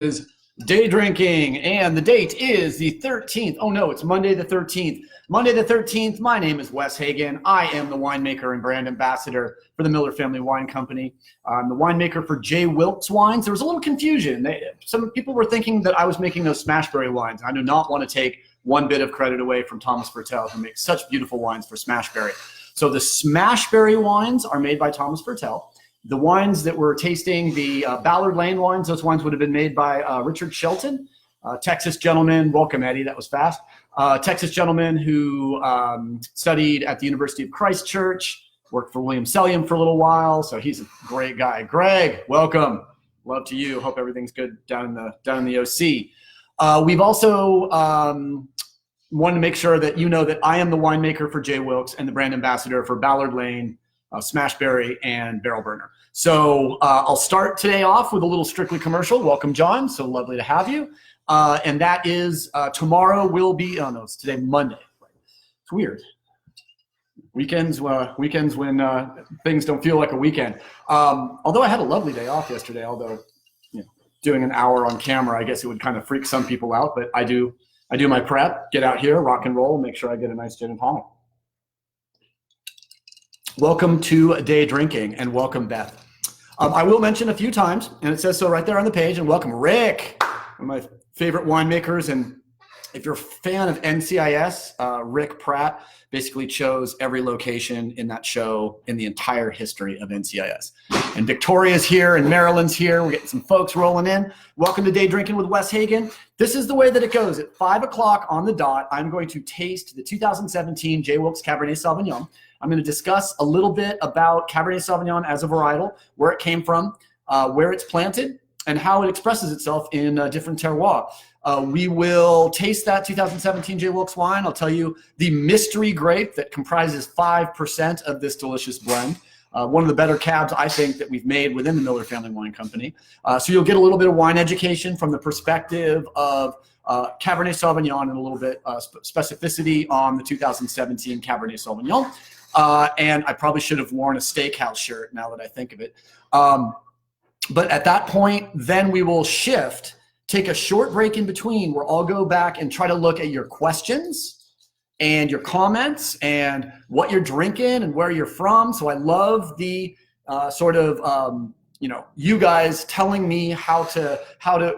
is day drinking, and the date is the 13th. Oh no, it's Monday the 13th. Monday the 13th. My name is Wes Hagen. I am the winemaker and brand ambassador for the Miller Family Wine Company. I'm the winemaker for J. Wilkes Wines. There was a little confusion. Some people were thinking that I was making those Smashberry wines. I do not want to take one bit of credit away from Thomas Fertel, who makes such beautiful wines for Smashberry. So the Smashberry wines are made by Thomas Fertel. The wines that we're tasting, the Ballard Lane wines, those wines would have been made by Richard Shelton, Texas gentleman. Welcome, Eddie. That was fast. Texas gentleman who studied at the University of Christchurch, worked for William Sellium for a little while. So he's a great guy. Greg, welcome. Love to you. Hope everything's good down in the OC. We've also wanted to make sure that you know that I am the winemaker for J. Wilkes and the brand ambassador for Ballard Lane, Smashberry, and Barrel Burner. So I'll start today off with a little Strictly commercial. Welcome, John. So lovely to have you. And that is tomorrow will be, oh no, it's today, Monday. It's weird. Weekends when things don't feel like a weekend. Although I had a lovely day off yesterday, although doing an hour on camera, I guess it would kind of freak some people out, but I do my prep, get out here, rock and roll, make sure I get a nice gin and tonic. Welcome to Day Drinking, and welcome, Beth. I will mention a few times, and it says so right there on the page, and welcome, Rick, one of my favorite winemakers. And if you're a fan of NCIS, Rick Pratt basically chose every location in that show in the entire history of NCIS. And Victoria's here, and Maryland's here. We're getting some folks rolling in. Welcome to Day Drinking with Wes Hagen. This is the way that it goes. At 5 o'clock on the dot, I'm going to taste the 2017 J. Wilkes Cabernet Sauvignon. I'm going to discuss a little bit about Cabernet Sauvignon as a varietal, where it came from, where it's planted, and how it expresses itself in different terroirs. We will taste that 2017 J. Wilkes wine. I'll tell you the mystery grape that comprises 5% of this delicious blend. One of the better cabs, I think, that we've made within the Miller Family Wine Company. So you'll get a little bit of wine education from the perspective of Cabernet Sauvignon and a little bit specificity on the 2017 Cabernet Sauvignon. And I probably should have worn a steakhouse shirt now that I think of it. But at that point, then we will shift, take a short break in between where I'll go back and try to look at your questions and your comments and what you're drinking and where you're from. So I love the you guys telling me how to,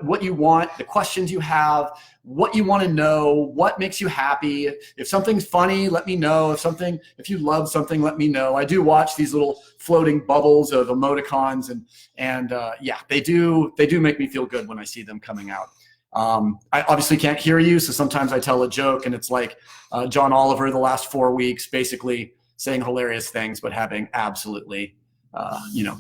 what you want, the questions you have, what you want to know, what makes you happy. If something's funny, let me know. If you love something, let me know. I do watch these little floating bubbles of emoticons, and they do make me feel good when I see them coming out. I obviously can't hear you, so sometimes I tell a joke, and it's like John Oliver the last 4 weeks, basically saying hilarious things, but having absolutely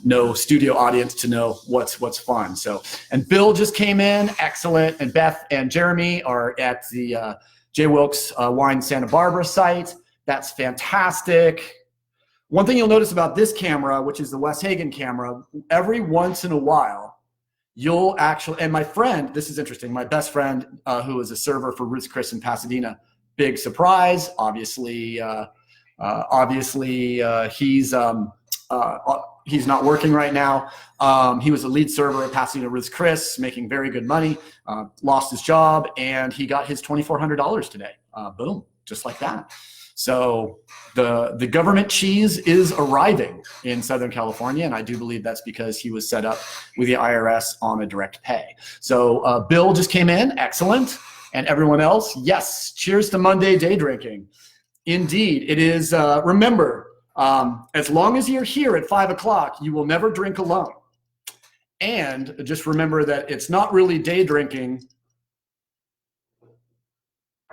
no studio audience to know what's fun. So, and Bill just came in, excellent. And Beth and Jeremy are at the J. Wilkes Wine Santa Barbara site. That's fantastic. One thing you'll notice about this camera, which is the Wes Hagen camera, every once in a while, you'll actually, and my friend, this is interesting, my best friend who is a server for Ruth's Chris in Pasadena, big surprise, obviously he's not working right now. He was a lead server at Pasadena Ruth's Chris, making very good money, lost his job, and he got his $2,400 today. Boom, just like that. So the government cheese is arriving in Southern California, and I do believe that's because he was set up with the IRS on a direct pay. So Bill just came in, excellent. And everyone else, yes, cheers to Monday Day Drinking. Indeed, it is, remember, as long as you're here at 5 o'clock, you will never drink alone. And just remember that it's not really day drinking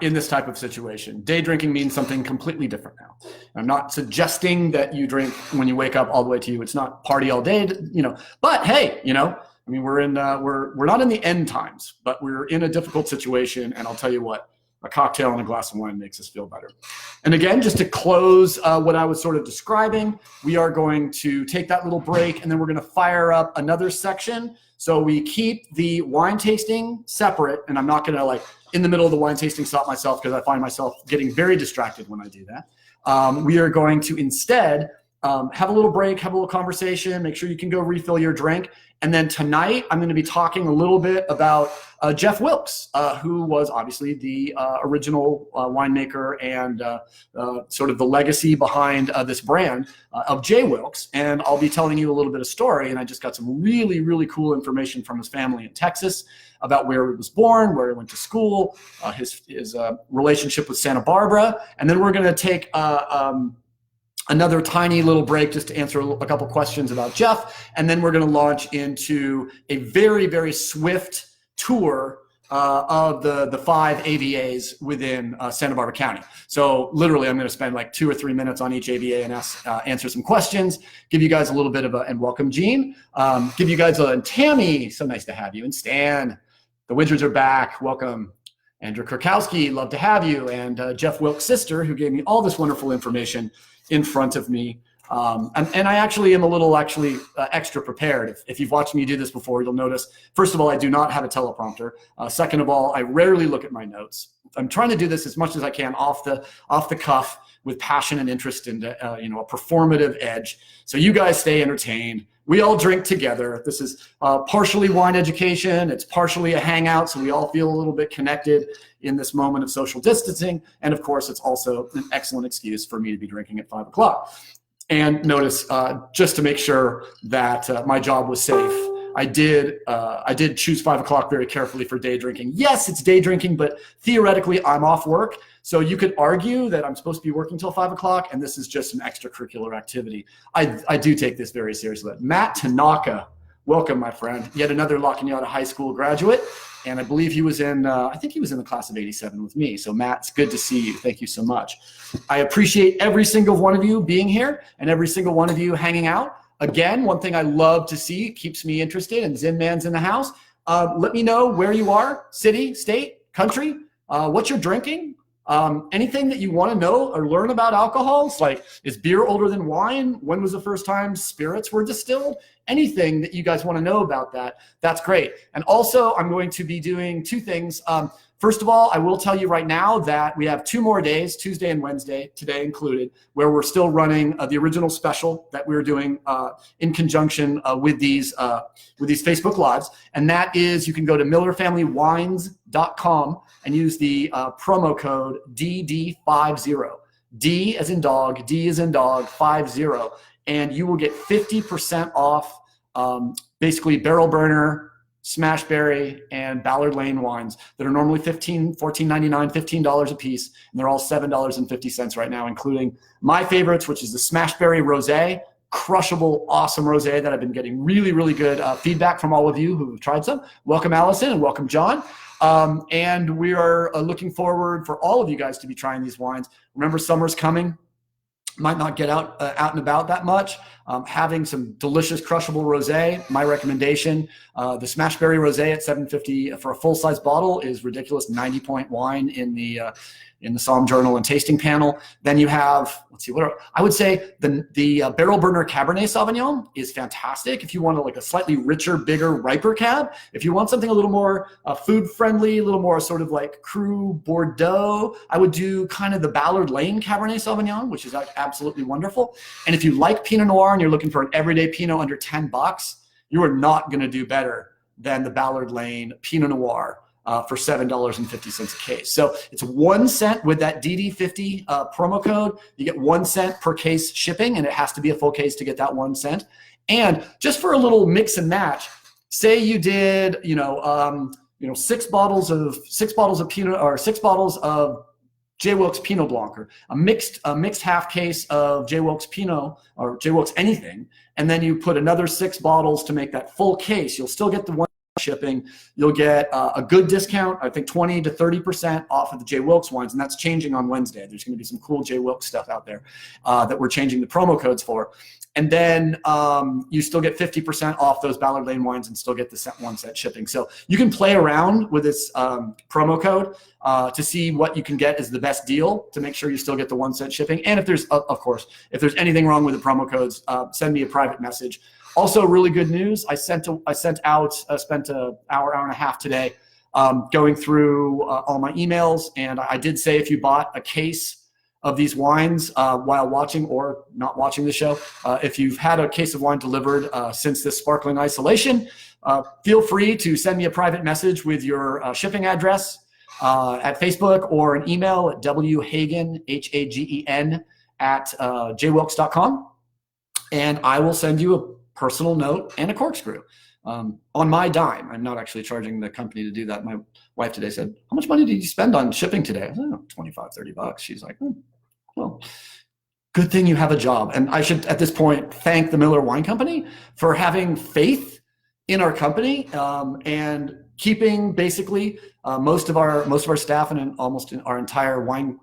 in this type of situation. Day drinking means something completely different now. I'm not suggesting that you drink when you wake up all the way to you. It's not party all day, but hey, I mean, we're not in the end times, but we're in a difficult situation. And I'll tell you what, a cocktail and a glass of wine makes us feel better. And again, just to close what I was sort of describing, we are going to take that little break, and then we're going to fire up another section. So we keep the wine tasting separate, and I'm not going to in the middle of the wine tasting stop myself because I find myself getting very distracted when I do that. We are going to instead have a little break, have a little conversation, make sure you can go refill your drink. And then tonight, I'm going to be talking a little bit about Jeff Wilkes, who was obviously the original winemaker and sort of the legacy behind this brand of J. Wilkes. And I'll be telling you a little bit of story. And I just got some really, really cool information from his family in Texas about where he was born, where he went to school, his relationship with Santa Barbara. And then we're going to take another tiny little break just to answer a couple questions about Jeff. And then we're going to launch into a very, very swift tour of the 5 AVAs within Santa Barbara County. So literally, I'm going to spend like 2 or 3 minutes on each AVA and answer some questions, give you guys a little bit of and welcome Gene, give you guys and Tammy, so nice to have you, and Stan, the Wizards are back, welcome. Andrew Kurkowski, love to have you, and Jeff Wilkes' sister, who gave me all this wonderful information in front of me. And I actually am a little extra prepared. If you've watched me do this before, you'll notice, first of all, I do not have a teleprompter. Second of all, I rarely look at my notes. I'm trying to do this as much as I can off the cuff with passion and interest and a performative edge. So you guys stay entertained. We all drink together. This is partially wine education. It's partially a hangout, so we all feel a little bit connected in this moment of social distancing. And of course, it's also an excellent excuse for me to be drinking at 5 o'clock. And notice, just to make sure that my job was safe, I did choose 5 o'clock very carefully for day drinking. Yes, it's day drinking, but theoretically I'm off work. So you could argue that I'm supposed to be working till 5 o'clock, and this is just an extracurricular activity. I do take this very seriously. Matt Tanaka, welcome, my friend. Yet another La Cañada High School graduate. And I believe he was I think he was in the class of 87 with me. So Matt, it's good to see you. Thank you so much. I appreciate every single one of you being here and every single one of you hanging out. Again, one thing I love to see, keeps me interested, and Zin Man's in the house. Let me know where you are, city, state, country, what you're drinking. Anything that you want to know or learn about alcohols, like is beer older than wine? When was the first time spirits were distilled? Anything that you guys want to know about that, that's great. And also, I'm going to be doing 2 things. First of all, I will tell you right now that we have 2 more days, Tuesday and Wednesday, today included, where we're still running the original special that we're doing in conjunction with these Facebook Lives. And that is, you can go to millerfamilywines.com and use the promo code DD50. D as in dog, D as in dog, 50. And you will get 50% off basically barrel burner, Smashberry, and Ballard Lane wines that are normally $14.99, $15 a piece, and they're all $7.50 right now, including my favorites, which is the Smashberry Rosé, crushable, awesome rosé that I've been getting really, really good feedback from all of you who have tried some. Welcome, Allison, and welcome, John. And we are looking forward for all of you guys to be trying these wines. Remember, summer's coming. Might not get out and about that much. Having some delicious crushable rosé, my recommendation. The Smashberry Rosé at $7.50 for a full-size bottle is ridiculous. 90-point wine in the Sauv Journal and Tasting Panel. Then you have, let's see, I would say the Barrel Burner Cabernet Sauvignon is fantastic if you want a slightly richer, bigger, riper cab. If you want something a little more food-friendly, a little more sort of like Cru Bordeaux, I would do kind of the Ballard Lane Cabernet Sauvignon, which is absolutely wonderful. And if you like Pinot Noir and you're looking for an everyday Pinot under $10, you are not going to do better than the Ballard Lane Pinot Noir for $7.50 a case. So it's 1 cent with that DD50 promo code. You get 1 cent per case shipping, and it has to be a full case to get that 1 cent. And just for a little mix and match, say you did, 6 bottles of Pinot, or 6 bottles of J. Wilkes Pinot Blanc, or a mixed half case of J. Wilkes Pinot or J. Wilkes anything, and then you put another 6 bottles to make that full case. You'll still get the 1 shipping. You'll get a good discount, I think 20 to 30% off of the J. Wilkes wines, and that's changing on Wednesday. There's going to be some cool J. Wilkes stuff out there that we're changing the promo codes for. And then you still get 50% off those Ballard Lane wines and still get the 1 cent shipping. So you can play around with this promo code to see what you can get is the best deal to make sure you still get the 1 cent shipping. And if there's, of course, if there's anything wrong with the promo codes, send me a private message. Also, really good news. I spent an hour and a half today going through all my emails, and I did say if you bought a case of these wines while watching or not watching the show. If you've had a case of wine delivered since this sparkling isolation, feel free to send me a private message with your shipping address at Facebook or an email at whagen, Hagen, at jwilkes.com. And I will send you a personal note and a corkscrew on my dime. I'm not actually charging the company to do that. My wife today said, "How much money did you spend on shipping today?" I said, "Oh, 25, 30 bucks. She's like, well, good thing you have a job. And I should, at this point, thank the Miller Wine Company for having faith in our company and keeping basically most of our staff and almost our entire wine,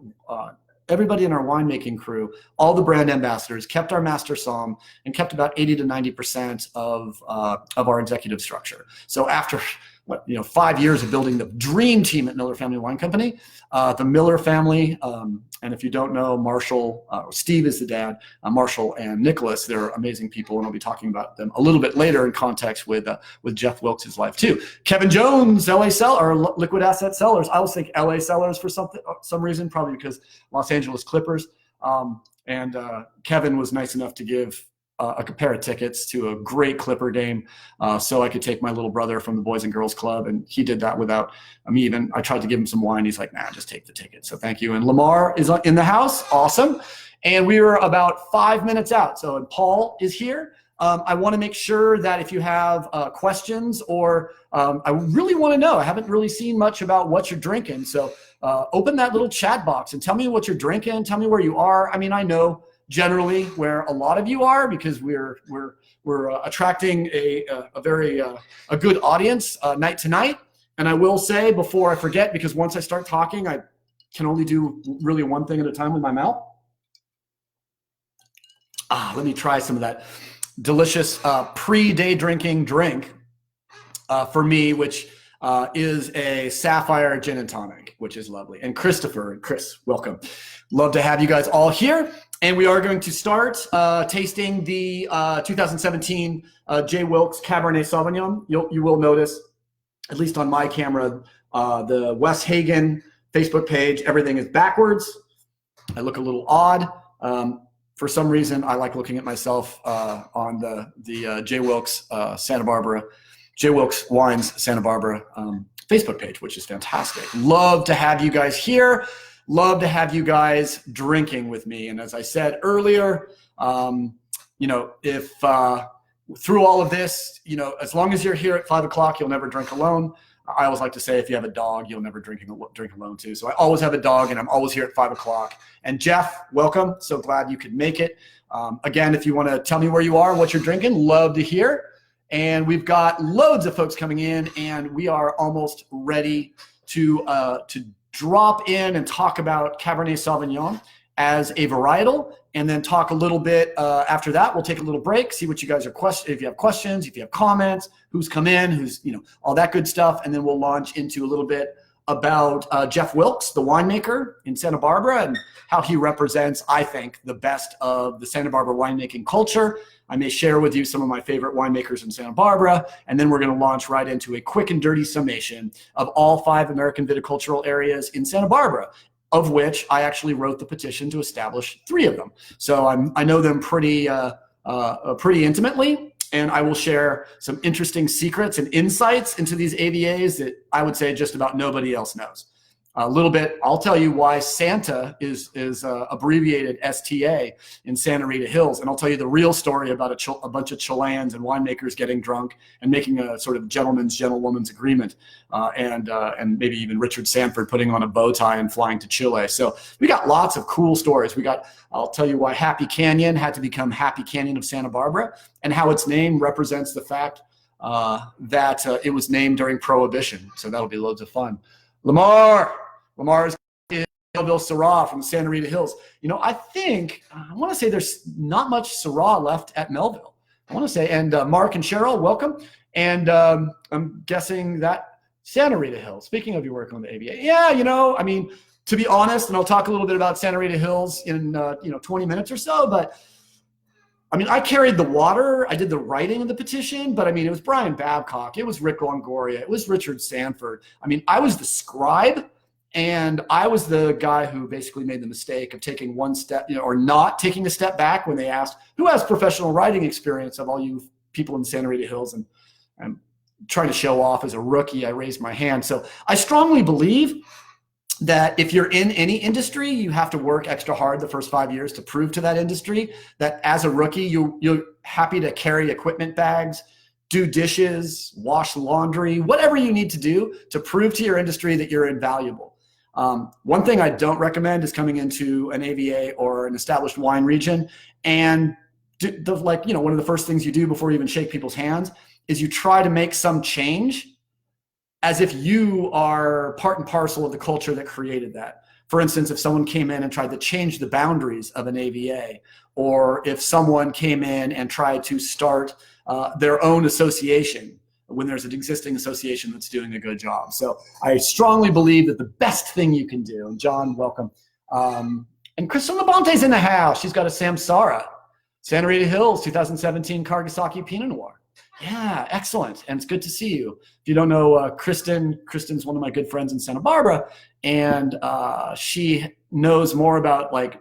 everybody in our winemaking crew, all the brand ambassadors, kept our master somm and kept about 80 to 90% of our executive structure. So after 5 years of building the dream team at Miller Family Wine Company, the Miller family, and if you don't know, Marshall, Steve is the dad, Marshall and Nicholas, they're amazing people, and I'll be talking about them a little bit later in context with Jeff Wilkes' life too. Kevin Jones, LA Seller, or Liquid Asset Sellers. I always think LA Sellers for some reason, probably because Los Angeles Clippers. And Kevin was nice enough to give a pair of tickets to a great Clipper game so I could take my little brother from the Boys and Girls Club, and he did that without me even. I tried to give him some wine. He's like, "Nah, just take the ticket." So thank you. And Lamar is in the house. Awesome. And we were about 5 minutes out. So Paul is here. I want to make sure that if you have questions or I really want to know, I haven't really seen much about what you're drinking. So open that little chat box and tell me what you're drinking. Tell me where you are. I mean, I know generally where a lot of you are because we're attracting a very good audience night to night. And I will say before I forget, because once I start talking, I can only do really one thing at a time with my mouth. Let me try some of that delicious pre-day drinking drink for me, which is a Sapphire Gin and Tonic, which is lovely. And Christopher and Chris, welcome. Love to have you guys all here. And we are going to start tasting the 2017 J. Wilkes Cabernet Sauvignon. You will notice, at least on my camera, the Wes Hagen Facebook page, everything is backwards. I look a little odd. For some reason, I like looking at myself on the J. Wilkes Santa Barbara, J. Wilkes Wines Santa Barbara Facebook page, which is fantastic. Love to have you guys here. Love to have you guys drinking with me. And as I said earlier, if through all of this, as long as you're here at 5 o'clock, you'll never drink alone. I always like to say, if you have a dog, you'll never drink alone too. So I always have a dog, and I'm always here at 5 o'clock. And Jeff, welcome. So glad you could make it. Again, if you want to tell me where you are, what you're drinking, love to hear. And we've got loads of folks coming in, and we are almost ready to drop in and talk about Cabernet Sauvignon as a varietal, and then talk a little bit after that. We'll take a little break, see what you guys are if you have questions, if you have comments, who's come in, who's, all that good stuff. And then we'll launch into a little bit about Jeff Wilkes, the winemaker in Santa Barbara, and how he represents, I think, the best of the Santa Barbara winemaking culture. I may share with you some of my favorite winemakers in Santa Barbara, and then we're going to launch right into a quick and dirty summation of all 5 American viticultural areas in Santa Barbara, of which I actually wrote the petition to establish 3 of them. So I know them pretty intimately, and I will share some interesting secrets and insights into these AVAs that I would say just about nobody else knows. A little bit, I'll tell you why Santa is abbreviated STA in Santa Rita Hills, and I'll tell you the real story about a bunch of Chileans and winemakers getting drunk and making a sort of gentlewoman's agreement, and maybe even Richard Sanford putting on a bow tie and flying to Chile. So we got lots of cool stories. I'll tell you why Happy Canyon had to become Happy Canyon of Santa Barbara, and how its name represents the fact that it was named during Prohibition. So that'll be loads of fun. Lamar's Melville Syrah from Santa Rita Hills. I want to say there's not much Syrah left at Melville. I want to say, and Mark and Cheryl, welcome. And I'm guessing that Santa Rita Hills, speaking of your work on the AVA. Yeah, to be honest, and I'll talk a little bit about Santa Rita Hills in 20 minutes or so, but I carried the water. I did the writing of the petition, but it was Brian Babcock. It was Rick Longoria. It was Richard Sanford. I was the scribe. And I was the guy who basically made the mistake of taking one step, or not taking a step back when they asked, who has professional writing experience of all you people in the Santa Rita Hills? And I'm trying to show off as a rookie. I raised my hand. So I strongly believe that if you're in any industry, you have to work extra hard the first 5 years to prove to that industry that as a rookie, you're happy to carry equipment bags, do dishes, wash laundry, whatever you need to do to prove to your industry that you're invaluable. One thing I don't recommend is coming into an AVA or an established wine region and one of the first things you do before you even shake people's hands is you try to make some change as if you are part and parcel of the culture that created that. For instance, if someone came in and tried to change the boundaries of an AVA, or if someone came in and tried to start their own association when there's an existing association that's doing a good job. So I strongly believe that the best thing you can do, and John, welcome. And Crystal Labonte's in the house. She's got a Samsara, Santa Rita Hills, 2017 Kargasaki Pinot Noir. Yeah, excellent. And it's good to see you. If you don't know Kristen's one of my good friends in Santa Barbara, and she knows more about like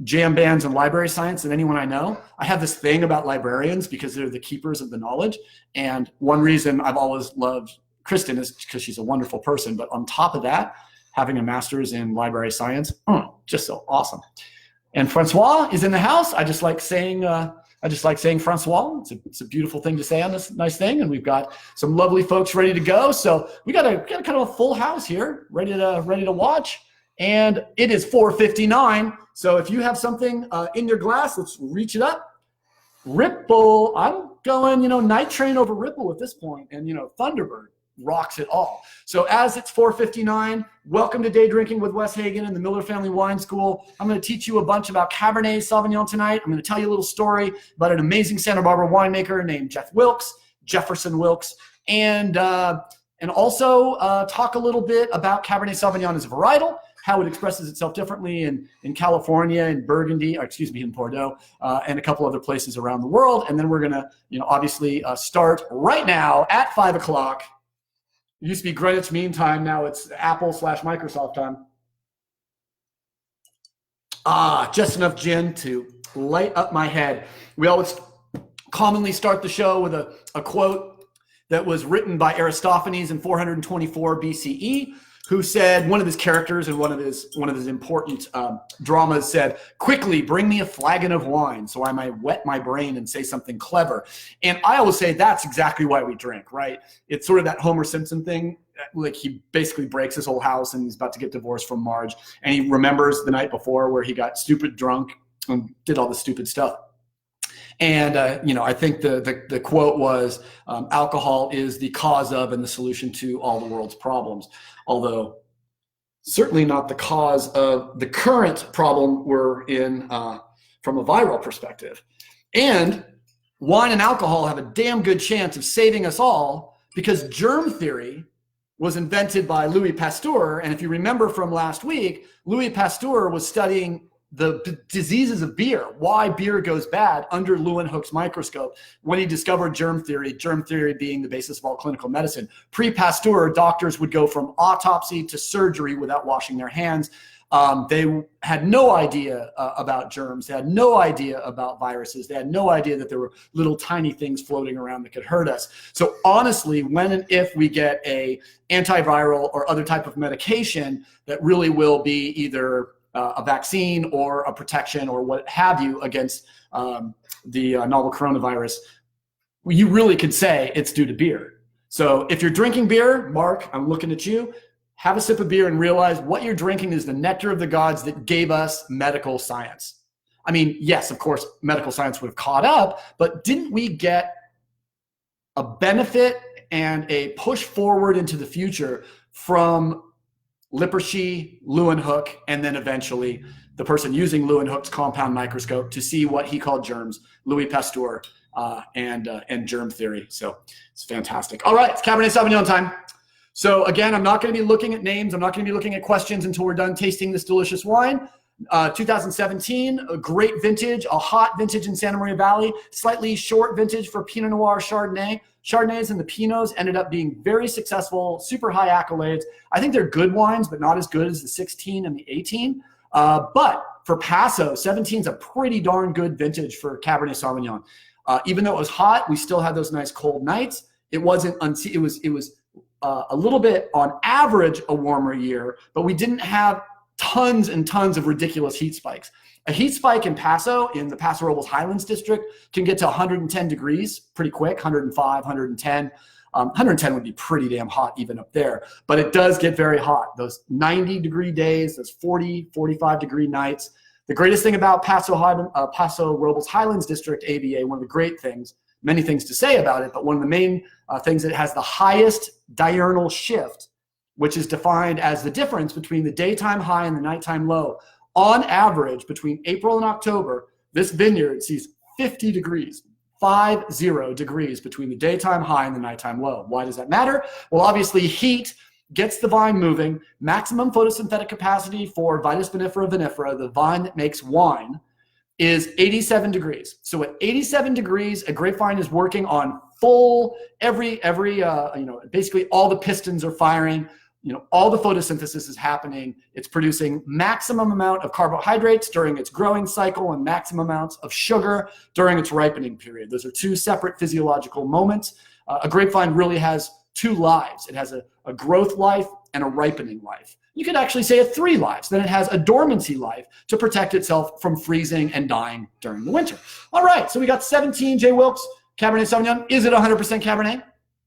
jam bands and library science than anyone I know. I have this thing about librarians because they're the keepers of the knowledge. And one reason I've always loved Kristen is because she's a wonderful person. But on top of that, having a master's in library science, just so awesome. And Francois is in the house. I just like saying Francois. It's a beautiful thing to say on this nice thing. And we've got some lovely folks ready to go. So we got a kind of a full house here, ready to watch. And it is 4:59. So if you have something in your glass, let's reach it up. Ripple, I'm going, night train over Ripple at this point. And, Thunderbird rocks it all. So as it's 4:59, welcome to Day Drinking with Wes Hagen and the Miller Family Wine School. I'm going to teach you a bunch about Cabernet Sauvignon tonight. I'm going to tell you a little story about an amazing Santa Barbara winemaker named Jefferson Wilkes, and also talk a little bit about Cabernet Sauvignon as a varietal, how it expresses itself differently in California, in Burgundy, in Bordeaux, and a couple other places around the world. And then we're going to, obviously start right now at 5 o'clock. It used to be Greenwich Mean Time. Now it's Apple/Microsoft time. Just enough gin to light up my head. We always commonly start the show with a quote that was written by Aristophanes in 424 BCE, who said, one of his characters in one of his important dramas said, "Quickly, bring me a flagon of wine so I might wet my brain and say something clever." And I always say that's exactly why we drink, right? It's sort of that Homer Simpson thing. Like he basically breaks his whole house and he's about to get divorced from Marge. And he remembers the night before where he got stupid drunk and did all this stupid stuff. And, I think the quote was, alcohol is the cause of and the solution to all the world's problems. Although certainly not the cause of the current problem we're in from a viral perspective. And wine and alcohol have a damn good chance of saving us all because germ theory was invented by Louis Pasteur. And if you remember from last week, Louis Pasteur was studying the diseases of beer, why beer goes bad under Leeuwenhoek's microscope when he discovered germ theory being the basis of all clinical medicine. Pre-Pasteur, doctors would go from autopsy to surgery without washing their hands. They had no idea about germs. They had no idea about viruses. They had no idea that there were little tiny things floating around that could hurt us. So honestly, when and if we get a antiviral or other type of medication that really will be either a vaccine or a protection or what have you against the novel coronavirus, you really could say it's due to beer. So if you're drinking beer, Mark, I'm looking at you, have a sip of beer and realize what you're drinking is the nectar of the gods that gave us medical science. I mean, yes, of course, medical science would have caught up, but didn't we get a benefit and a push forward into the future from Lippershey, Leeuwenhoek, and then eventually the person using Leeuwenhoek's compound microscope to see what he called germs, Louis Pasteur, and germ theory. So it's fantastic. All right, it's Cabernet Sauvignon time. So again, I'm not going to be looking at names. I'm not going to be looking at questions until we're done tasting this delicious wine. 2017, a great vintage, a hot vintage in Santa Maria Valley, slightly short vintage for Pinot Noir Chardonnay. Chardonnays and the Pinots ended up being very successful, super high accolades. I think they're good wines, but not as good as the 16 and the 18. But for Paso, 17 is a pretty darn good vintage for Cabernet Sauvignon. Even though it was hot, we still had those nice cold nights. It wasn't. It was a little bit on average a warmer year, but we didn't have tons and tons of ridiculous heat spikes. A heat spike in Paso, in the Paso Robles Highlands district, can get to 110 degrees pretty quick, 105, 110. 110 would be pretty damn hot even up there, but it does get very hot. Those 90-degree days, those 40, 45-degree nights. The greatest thing about Paso Robles Highlands district AVA, one of the great things, many things to say about it, but one of the main things that it has the highest diurnal shift, which is defined as the difference between the daytime high and the nighttime low. On average, between April and October, this vineyard sees 50 degrees, 50 degrees between the daytime high and the nighttime low. Why does that matter? Well, obviously heat gets the vine moving. Maximum photosynthetic capacity for Vitis vinifera vinifera, the vine that makes wine, is 87 degrees. So at 87 degrees, a grapevine is working on full, basically all the pistons are firing. All the photosynthesis is happening. It's producing maximum amount of carbohydrates during its growing cycle and maximum amounts of sugar during its ripening period. Those are two separate physiological moments. A grapevine really has two lives. It has a growth life and a ripening life. You could actually say it 3 lives. Then it has a dormancy life to protect itself from freezing and dying during the winter. All right, so we got 17 J. Wilkes Cabernet Sauvignon. Is it 100% Cabernet?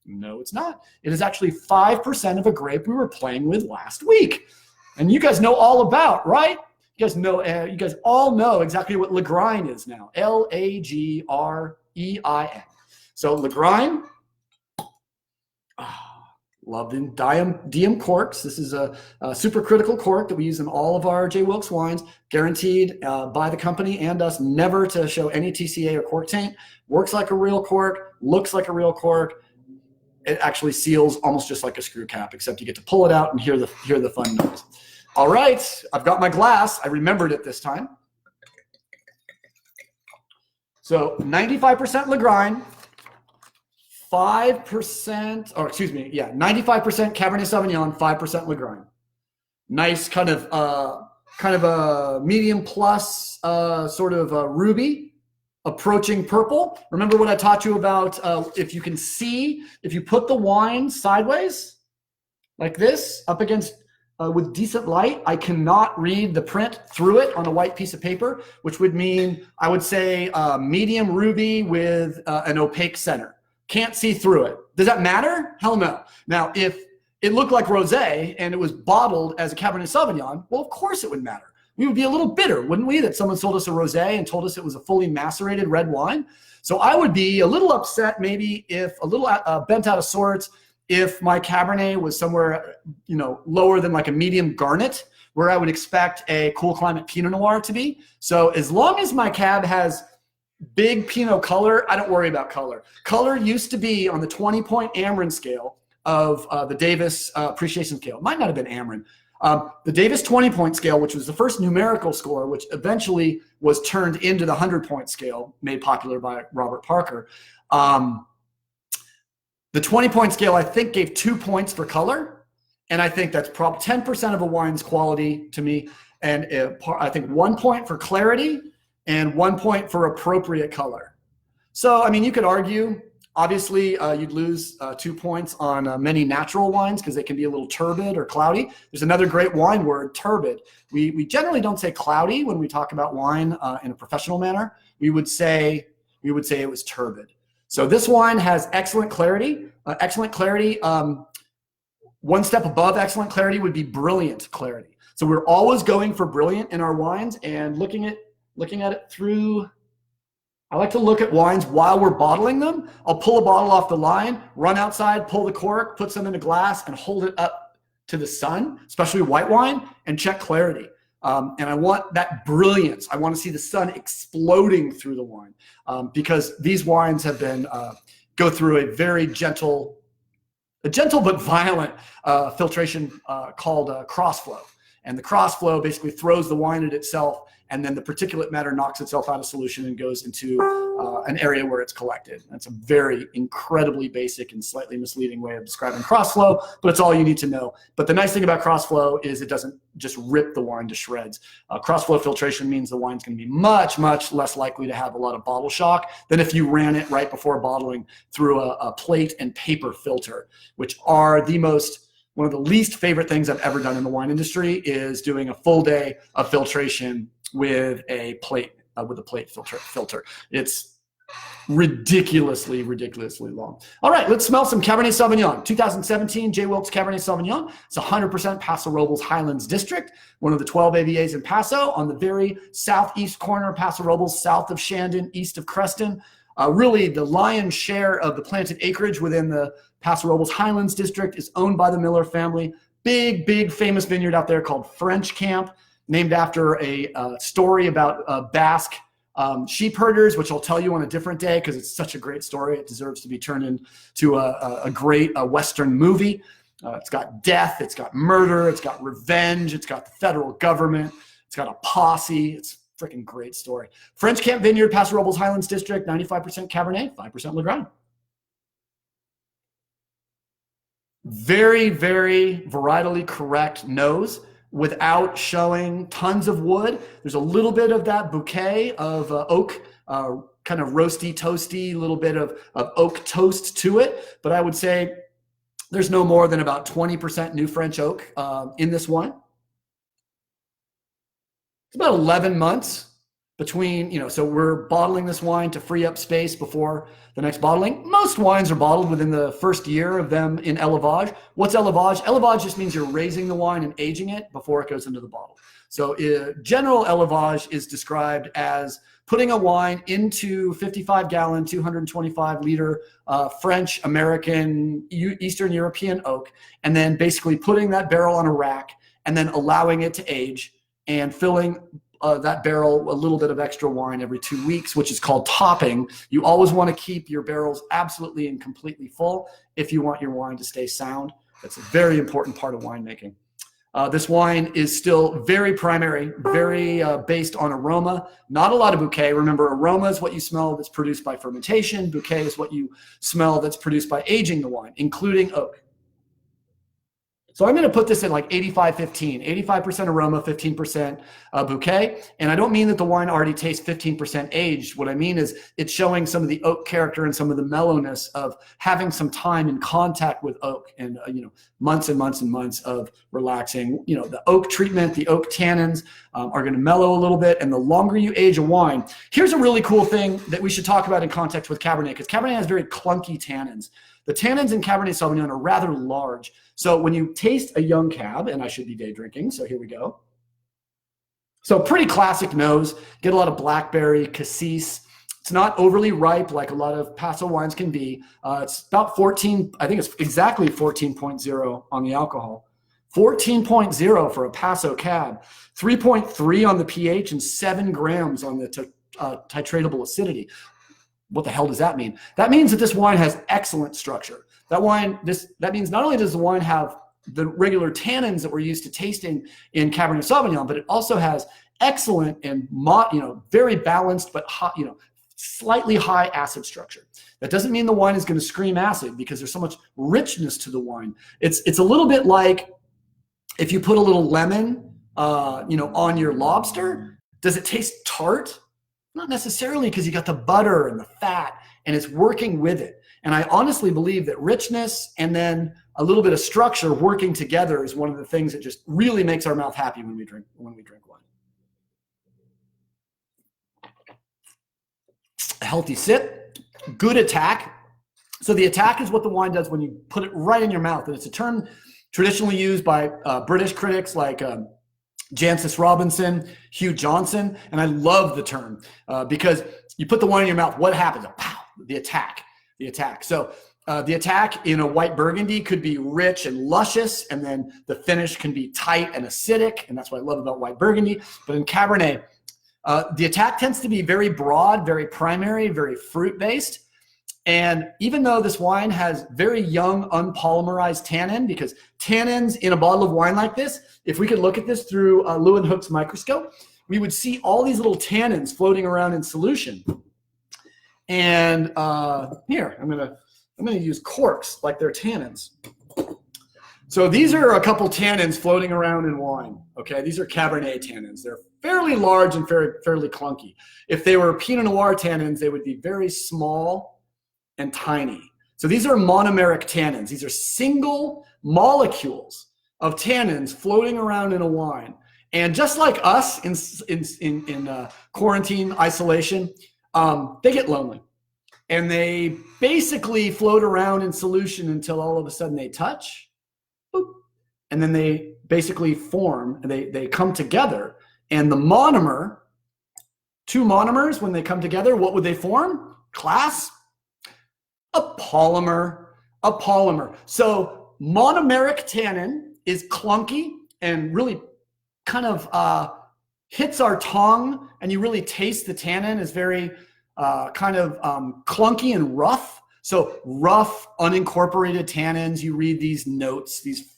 No, it's not. It is actually 5% of a grape we were playing with last week. And you guys know all about, right? You guys all know exactly what Lagrein is now. Lagrein. So Lagrein, love the DM corks. This is a supercritical cork that we use in all of our J. Wilkes wines, guaranteed by the company and us never to show any TCA or cork taint. Works like a real cork, looks like a real cork. It actually seals almost just like a screw cap, except you get to pull it out and hear the fun noise. All right, I've got my glass. I remembered it this time. So 95% Lagrein, 95% Cabernet Sauvignon, 5% Lagrein. Nice kind of a medium plus sort of a ruby. Approaching purple. Remember what I taught you about if you put the wine sideways like this up against with decent light, I cannot read the print through it on a white piece of paper, which would mean I would say medium ruby with an opaque center. Can't see through it. Does that matter? Hell no. Now, if it looked like rosé and it was bottled as a Cabernet Sauvignon, well, of course it would matter. We would be a little bitter, wouldn't we, that someone sold us a rosé and told us it was a fully macerated red wine? So I would be a little upset, maybe if a little bent out of sorts, if my Cabernet was somewhere, lower than like a medium garnet, where I would expect a cool climate Pinot Noir to be. So as long as my Cab has big Pinot color, I don't worry about color. Color used to be on the 20-point Amron scale of the Davis appreciation scale. It might not have been Amron. The Davis 20-point scale, which was the first numerical score, which eventually was turned into the 100-point scale, made popular by Robert Parker. The 20-point scale, I think, gave 2 points for color, and I think that's probably 10% of a wine's quality to me, and I think 1 point for clarity and 1 point for appropriate color. So, I mean, you could argue, obviously, you'd lose 2 points on many natural wines because they can be a little turbid or cloudy. There's another great wine word, turbid. We generally don't say cloudy when we talk about wine in a professional manner. We would say it was turbid. So this wine has excellent clarity. One step above excellent clarity would be brilliant clarity. So we're always going for brilliant in our wines and looking at it through. I like to look at wines while we're bottling them. I'll pull a bottle off the line, run outside, pull the cork, put some in a glass, and hold it up to the sun, especially white wine, and check clarity. And I want that brilliance. I want to see the sun exploding through the wine because these wines have been go through a very gentle but violent filtration called crossflow. And the cross flow basically throws the wine at itself, and then the particulate matter knocks itself out of solution and goes into an area where it's collected. That's a very incredibly basic and slightly misleading way of describing cross flow, but it's all you need to know. But the nice thing about cross flow is it doesn't just rip the wine to shreds. Cross flow filtration means the wine's going to be much, much less likely to have a lot of bottle shock than if you ran it right before bottling through a plate and paper filter, which are one of the least favorite things I've ever done in the wine industry, is doing a full day of filtration with a plate filter. It's ridiculously long. All right, let's smell some Cabernet Sauvignon. 2017 J. Wilkes Cabernet Sauvignon. It's 100% Paso Robles Highlands district, one of the 12 AVAs in Paso, on the very southeast corner of Paso Robles, south of Shandon, east of Creston. Really, the lion's share of the planted acreage within the Paso Robles Highlands district is owned by the Miller family. Big famous vineyard out there called French Camp, named after a story about Basque sheep herders, which I'll tell you on a different day because it's such a great story. It deserves to be turned into a great Western movie. It's got death, it's got murder, it's got revenge, it's got the federal government, it's got a posse. It's a freaking great story. French Camp Vineyard, Paso Robles Highlands District, 95% Cabernet, 5% Legrand. Very varietally correct nose without showing tons of wood. There's a little bit of that bouquet of oak, kind of roasty, toasty, little bit of oak toast to it. But I would say there's no more than about 20% new French oak in this wine. It's about 11 months between, so we're bottling this wine to free up space before the next bottling. Most wines are bottled within the first year of them in élevage. What's élevage? Élevage just means you're raising the wine and aging it before it goes into the bottle. So general élevage is described as putting a wine into 55-gallon, 225-liter French, American, Eastern European oak, and then basically putting that barrel on a rack and then allowing it to age and filling that barrel a little bit of extra wine every 2 weeks, which is called topping. You always want to keep your barrels absolutely and completely full if you want your wine to stay sound. That's a very important part of winemaking. This wine is still very primary, very based on aroma, not a lot of bouquet. Remember, aroma is what you smell that's produced by fermentation. Bouquet is what you smell that's produced by aging the wine, including oak. So I'm going to put this at like 85-15, 85% aroma, 15% bouquet. And I don't mean that the wine already tastes 15% aged. What I mean is it's showing some of the oak character and some of the mellowness of having some time in contact with oak and, months and months and months of relaxing. The oak treatment, the oak tannins are going to mellow a little bit. And the longer you age a wine, here's a really cool thing that we should talk about in context with Cabernet, because Cabernet has very clunky tannins. The tannins in Cabernet Sauvignon are rather large. So when you taste a young cab, and I should be day drinking, so here we go. So pretty classic nose, get a lot of blackberry, cassis. It's not overly ripe like a lot of Paso wines can be. It's about 14, I think it's exactly 14.0 on the alcohol. 14.0 for a Paso cab, 3.3 on the pH, and 7 grams on the titratable acidity. What the hell does that mean? That means that this wine has excellent structure. That means not only does the wine have the regular tannins that we're used to tasting in Cabernet Sauvignon, but it also has excellent and very balanced but hot, slightly high acid structure. That doesn't mean the wine is going to scream acid because there's so much richness to the wine. It's a little bit like if you put a little lemon, on your lobster. Does it taste tart? Not necessarily, because you got the butter and the fat and it's working with it. And I honestly believe that richness and then a little bit of structure working together is one of the things that just really makes our mouth happy when we drink wine. A healthy sip, good attack. So the attack is what the wine does when you put it right in your mouth. And it's a term traditionally used by British critics like Jancis Robinson, Hugh Johnson, and I love the term because you put the wine in your mouth, what happens? Pow, the attack. So the attack in a white Burgundy could be rich and luscious, and then the finish can be tight and acidic, and that's what I love about white Burgundy. But in Cabernet, the attack tends to be very broad, very primary, very fruit-based, And even though this wine has very young, unpolymerized tannin, because tannins in a bottle of wine like this, if we could look at this through Leeuwenhoek's microscope, we would see all these little tannins floating around in solution. And here, I'm gonna use corks like they're tannins. So these are a couple tannins floating around in wine. Okay, these are Cabernet tannins. They're fairly large and fairly clunky. If they were Pinot Noir tannins, they would be very small and tiny. So these are monomeric tannins. These are single molecules of tannins floating around in a wine. And just like us in quarantine isolation, they get lonely. And they basically float around in solution until all of a sudden they touch. Boop, and then they basically form, they come together. And the monomer, two monomers, when they come together, what would they form? Class? A polymer. A polymer. So monomeric tannin is clunky and really kind of hits our tongue, and you really taste the tannin is very kind of clunky and rough. So rough, unincorporated tannins, you read these notes, these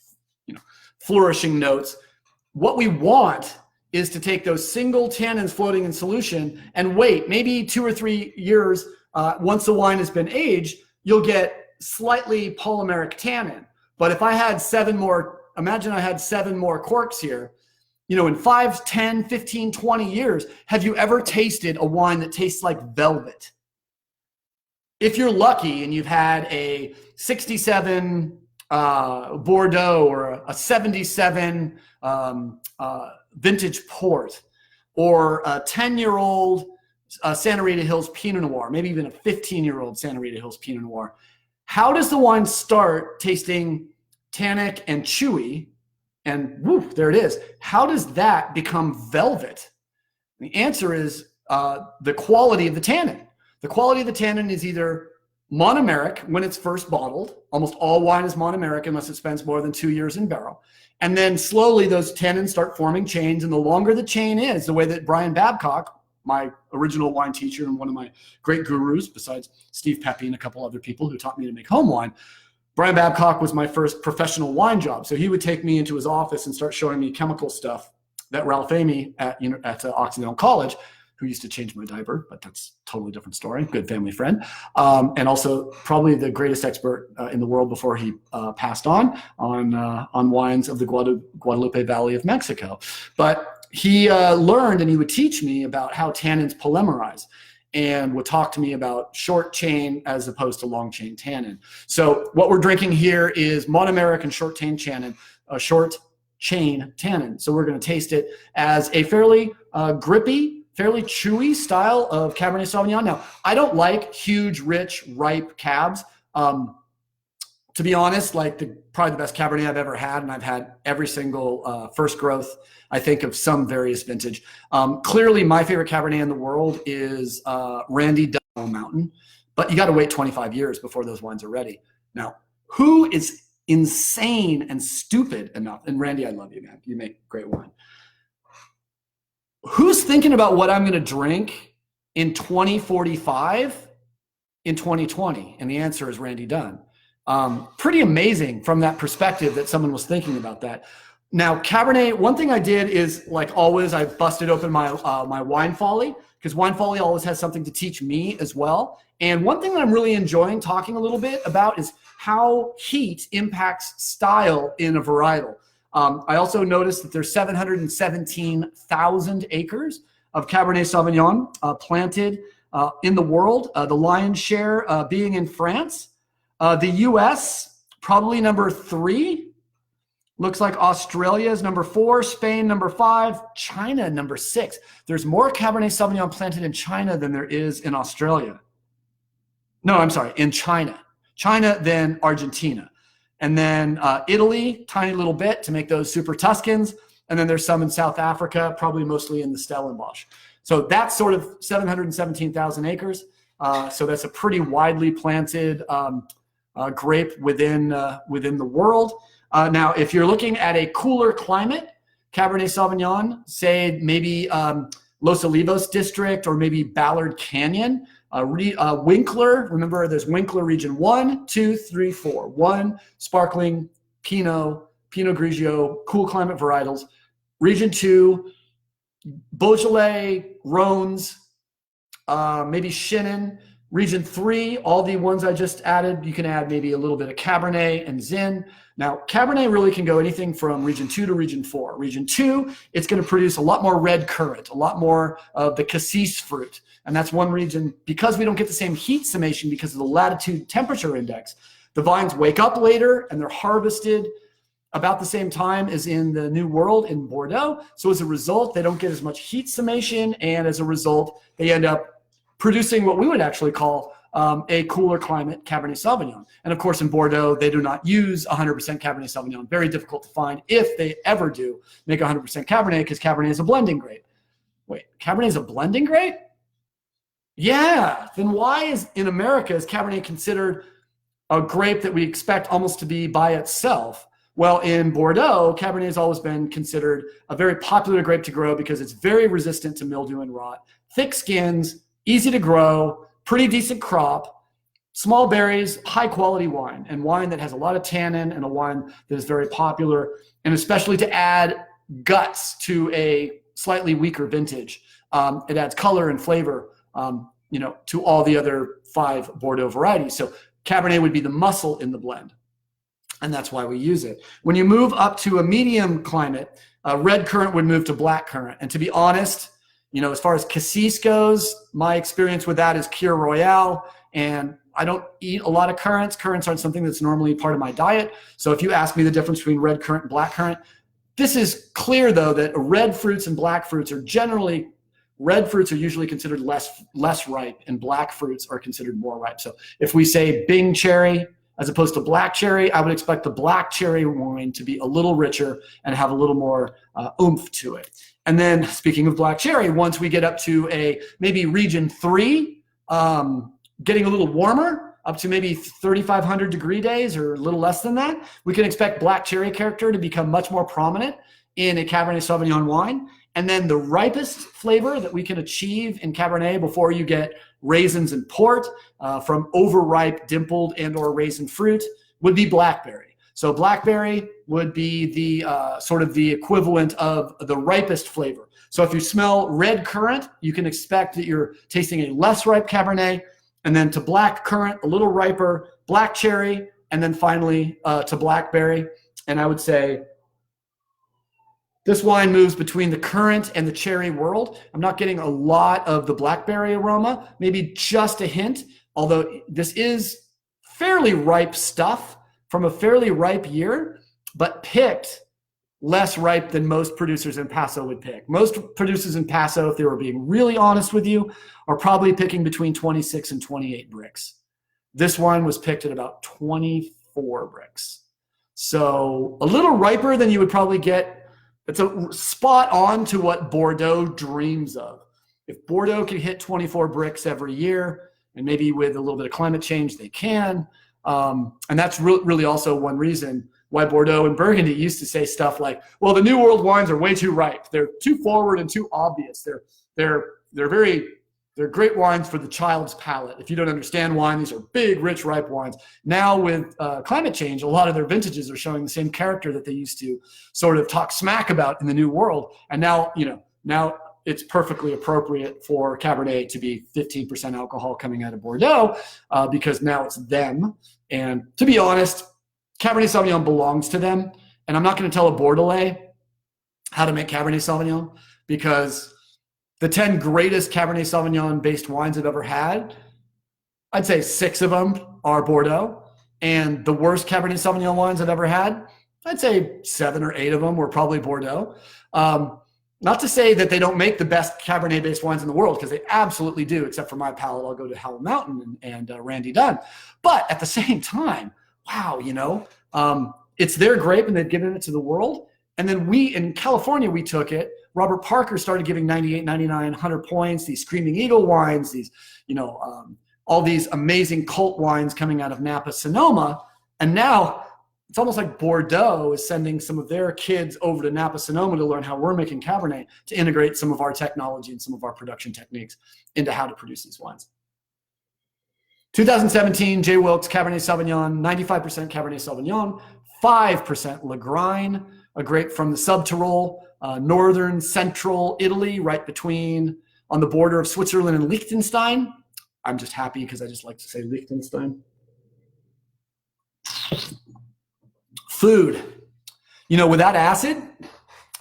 flourishing notes. What we want is to take those single tannins floating in solution and wait maybe 2 or 3 years. Once the wine has been aged, you'll get slightly polymeric tannin. But if I had 7 more, imagine I had 7 more corks here, in 5, 10, 15, 20 years, have you ever tasted a wine that tastes like velvet? If you're lucky and you've had a 67 Bordeaux or a 77 vintage port, or a 10-year-old Santa Rita Hills Pinot Noir, maybe even a 15-year-old Santa Rita Hills Pinot Noir, how does the wine start tasting tannic and chewy? And woof, there it is. How does that become velvet? The answer is the quality of the tannin. The quality of the tannin is either monomeric when it's first bottled. Almost all wine is monomeric unless it spends more than 2 years in barrel. And then slowly those tannins start forming chains. And the longer the chain is, the way that Brian Babcock, my original wine teacher and one of my great gurus, besides Steve Pepe and a couple other people who taught me to make home wine, Brian Babcock was my first professional wine job. So he would take me into his office and start showing me chemical stuff that Ralph Amy at Occidental College, who used to change my diaper, but that's a totally different story, good family friend, and also probably the greatest expert in the world before he passed on wines of the Guadalupe Valley of Mexico. But he learned and he would teach me about how tannins polymerize, and would talk to me about short chain as opposed to long chain tannin. So what we're drinking here is monomeric and short chain tannin, short chain tannin. So we're going to taste it as a fairly grippy, fairly chewy style of Cabernet Sauvignon. Now, I don't like huge, rich, ripe cabs. To be honest, probably the best Cabernet I've ever had, and I've had every single first growth, I think, of some various vintage. Clearly, my favorite Cabernet in the world is Randy Dunn Mountain, but you got to wait 25 years before those wines are ready. Now, who is insane and stupid enough? And Randy, I love you, man. You make great wine. Who's thinking about what I'm going to drink in 2045 in 2020? And the answer is Randy Dunn. Pretty amazing from that perspective that someone was thinking about that. Now, Cabernet, one thing I did is, like always, I busted open my my Wine Folly, because Wine Folly always has something to teach me as well. And one thing that I'm really enjoying talking a little bit about is how heat impacts style in a varietal. I also noticed that there's 717,000 acres of Cabernet Sauvignon planted in the world, the lion's share being in France. The US, probably number 3. Looks like Australia is number 4, Spain number 5, China number 6. There's more Cabernet Sauvignon planted in China than there is in Australia. No, I'm sorry, in China. China, then Argentina. And then Italy, tiny little bit to make those super Tuscans. And then there's some in South Africa, probably mostly in the Stellenbosch. So that's sort of 717,000 acres. So that's a pretty widely planted grape within the world. Now, if you're looking at a cooler climate, Cabernet Sauvignon, say maybe Los Olivos district or maybe Ballard Canyon, Winkler, remember there's Winkler region 1, 2, 3, 4. 1, sparkling, Pinot Grigio, cool climate varietals. Region 2, Beaujolais, Rhônes, maybe Chenin. Region 3, all the ones I just added, you can add maybe a little bit of Cabernet and Zin. Now, Cabernet really can go anything from region 2 to region 4. Region 2, it's going to produce a lot more red currant, a lot more of the cassis fruit. And that's one region, because we don't get the same heat summation because of the latitude temperature index, the vines wake up later and they're harvested about the same time as in the New World in Bordeaux. So as a result, they don't get as much heat summation. And as a result, they end up producing what we would actually call a cooler climate Cabernet Sauvignon. And of course, in Bordeaux, they do not use 100% Cabernet Sauvignon. Very difficult to find, if they ever do make 100% Cabernet, because Cabernet is a blending grape. Wait, Cabernet is a blending grape? Yeah, then why is Cabernet considered a grape that we expect almost to be by itself? Well, in Bordeaux, Cabernet has always been considered a very popular grape to grow because it's very resistant to mildew and rot, thick skins, easy to grow, pretty decent crop, small berries, high quality wine, and wine that has a lot of tannin, and a wine that is very popular, and especially to add guts to a slightly weaker vintage. It adds color and flavor, to all the other 5 Bordeaux varieties. So Cabernet would be the muscle in the blend, and that's why we use it. When you move up to a medium climate, red currant would move to black currant. And to be honest, as far as cassis goes, my experience with that is Cure Royale, and I don't eat a lot of currants. Currants aren't something that's normally part of my diet. So if you ask me the difference between red currant and black currant, this is clear, though, that red fruits and black fruits are generally, red fruits are usually considered less ripe, and black fruits are considered more ripe. So if we say Bing cherry as opposed to black cherry, I would expect the black cherry wine to be a little richer and have a little more oomph to it. And then, speaking of black cherry, once we get up to maybe region 3, getting a little warmer, up to maybe 3,500 degree days or a little less than that, we can expect black cherry character to become much more prominent in a Cabernet Sauvignon wine. And then the ripest flavor that we can achieve in Cabernet before you get raisins and port from overripe, dimpled, and or raisin fruit would be blackberry. So blackberry would be the sort of the equivalent of the ripest flavor. So if you smell red currant, you can expect that you're tasting a less ripe Cabernet, and then to black currant, a little riper, black cherry, and then finally to blackberry. And I would say this wine moves between the currant and the cherry world. I'm not getting a lot of the blackberry aroma, maybe just a hint, although this is fairly ripe stuff from a fairly ripe year, but picked less ripe than most producers in Paso would pick. Most producers in Paso, if they were being really honest with you, are probably picking between 26 and 28 bricks. This wine was picked at about 24 bricks. So a little riper than you would probably get. It's a spot on to what Bordeaux dreams of. If Bordeaux can hit 24 bricks every year, and maybe with a little bit of climate change, they can. And that's really also one reason why Bordeaux and Burgundy used to say stuff like, well, the New World wines are way too ripe. They're too forward and too obvious. They're great wines for the child's palate. If you don't understand wine, these are big, rich, ripe wines. Now with climate change, a lot of their vintages are showing the same character that they used to sort of talk smack about in the New World. And now it's perfectly appropriate for Cabernet to be 15% alcohol coming out of Bordeaux because now it's them. And to be honest, Cabernet Sauvignon belongs to them. And I'm not going to tell a Bordelais how to make Cabernet Sauvignon, because the 10 greatest Cabernet Sauvignon based wines I've ever had, I'd say 6 of them are Bordeaux. And the worst Cabernet Sauvignon wines I've ever had, I'd say 7 or 8 of them were probably Bordeaux. Not to say that they don't make the best Cabernet-based wines in the world, because they absolutely do, except for my palate. I'll go to Howell Mountain and Randy Dunn. But at the same time, wow, it's their grape and they've given it to the world. And then in California, we took it. Robert Parker started giving 98, 99, 100 points, these Screaming Eagle wines, these, all these amazing cult wines coming out of Napa Sonoma. And now it's almost like Bordeaux is sending some of their kids over to Napa Sonoma to learn how we're making Cabernet, to integrate some of our technology and some of our production techniques into how to produce these wines. 2017 J. Wilkes Cabernet Sauvignon, 95% Cabernet Sauvignon, 5% Lagrein, a grape from the Subtirol, northern central Italy, right between on the border of Switzerland and Liechtenstein. I'm just happy because I just like to say Liechtenstein. Food, you know, without acid,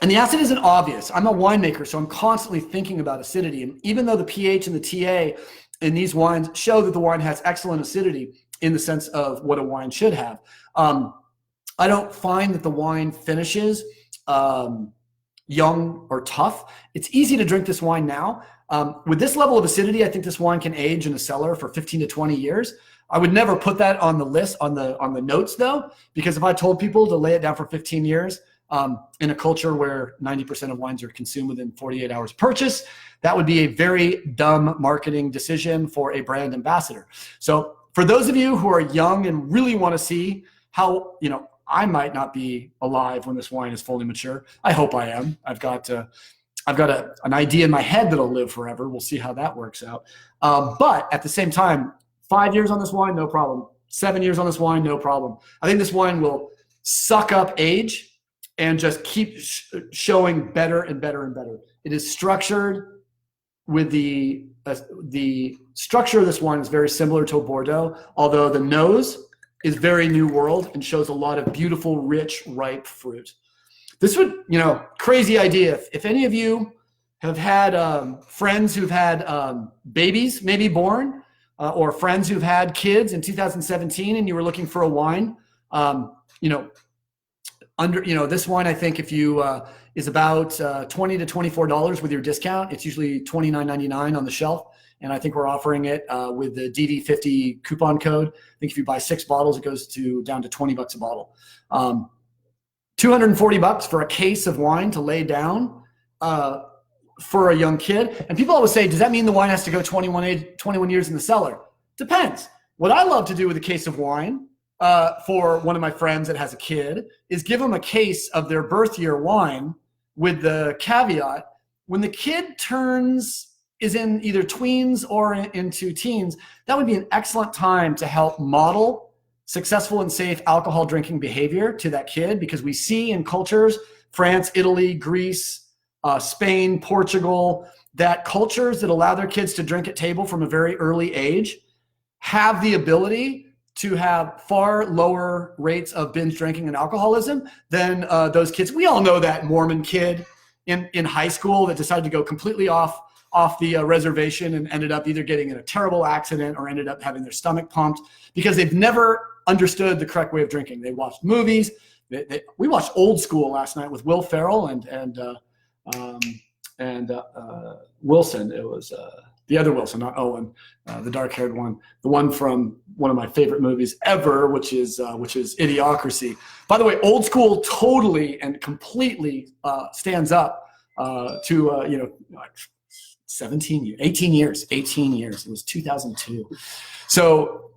and the acid isn't obvious. I'm a winemaker, so I'm constantly thinking about acidity. And even though the pH and the TA in these wines show that the wine has excellent acidity in the sense of what a wine should have, I don't find that the wine finishes young or tough. It's easy to drink this wine now. With this level of acidity, I think this wine can age in a cellar for 15 to 20 years. I would never put that on the list, on the notes though, because if I told people to lay it down for 15 years in a culture where 90% of wines are consumed within 48 hours of purchase, that would be a very dumb marketing decision for a brand ambassador. So for those of you who are young and really want to see how, you know, I might not be alive when this wine is fully mature. I hope I am. I've got an idea in my head that'll live forever. We'll see how that works out. But at the same time, 5 years on this wine, no problem. 7 years on this wine, no problem. I think this wine will suck up age and just keep showing better and better and better. It is structured with the structure of this wine is very similar to a Bordeaux, although the nose is very New World and shows a lot of beautiful, rich, ripe fruit. This would, you know, crazy idea. If any of you have had friends who've had babies maybe born, or friends who've had kids in 2017 and you were looking for a wine, this wine, I think if you is about $20 to $24 with your discount. It's usually $29.99 on the shelf. And I think we're offering it with the DD50 coupon code. I think if you buy 6 bottles, it goes down to $20 a bottle. $240 for a case of wine to lay down for a young kid. And people always say, does that mean the wine has to go 21 years in the cellar? Depends. What I love to do with a case of wine for one of my friends that has a kid is give them a case of their birth year wine with the caveat, when the kid is in either tweens or into teens, that would be an excellent time to help model successful and safe alcohol drinking behavior to that kid, because we see in cultures, France, Italy, Greece, Spain, Portugal, that cultures that allow their kids to drink at table from a very early age have the ability to have far lower rates of binge drinking and alcoholism than those kids. We all know that Mormon kid in high school that decided to go completely off the reservation and ended up either getting in a terrible accident or ended up having their stomach pumped because they've never understood the correct way of drinking. They watched movies. We watched Old School last night with Will Ferrell and Wilson. It was the other Wilson, not Owen, the dark-haired one, the one from one of my favorite movies ever, which is Idiocracy. By the way, Old School totally and completely stands up to 18 years. It was 2002. So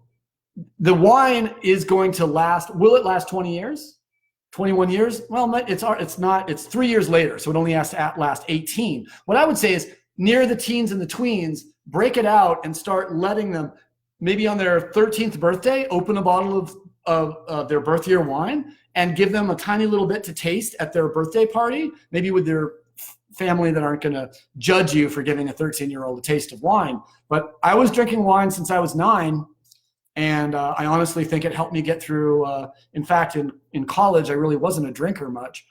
the wine is going to last. Will it last 20 years? 21 years? Well, it's not. It's 3 years later, so it only has to last 18. What I would say is near the teens and the tweens, break it out and start letting them, maybe on their 13th birthday, open a bottle of their birth year wine and give them a tiny little bit to taste at their birthday party, maybe with their family that aren't going to judge you for giving a 13-year-old a taste of wine. But I was drinking wine since I was 9, and I honestly think it helped me get through. In fact, in college, I really wasn't a drinker much.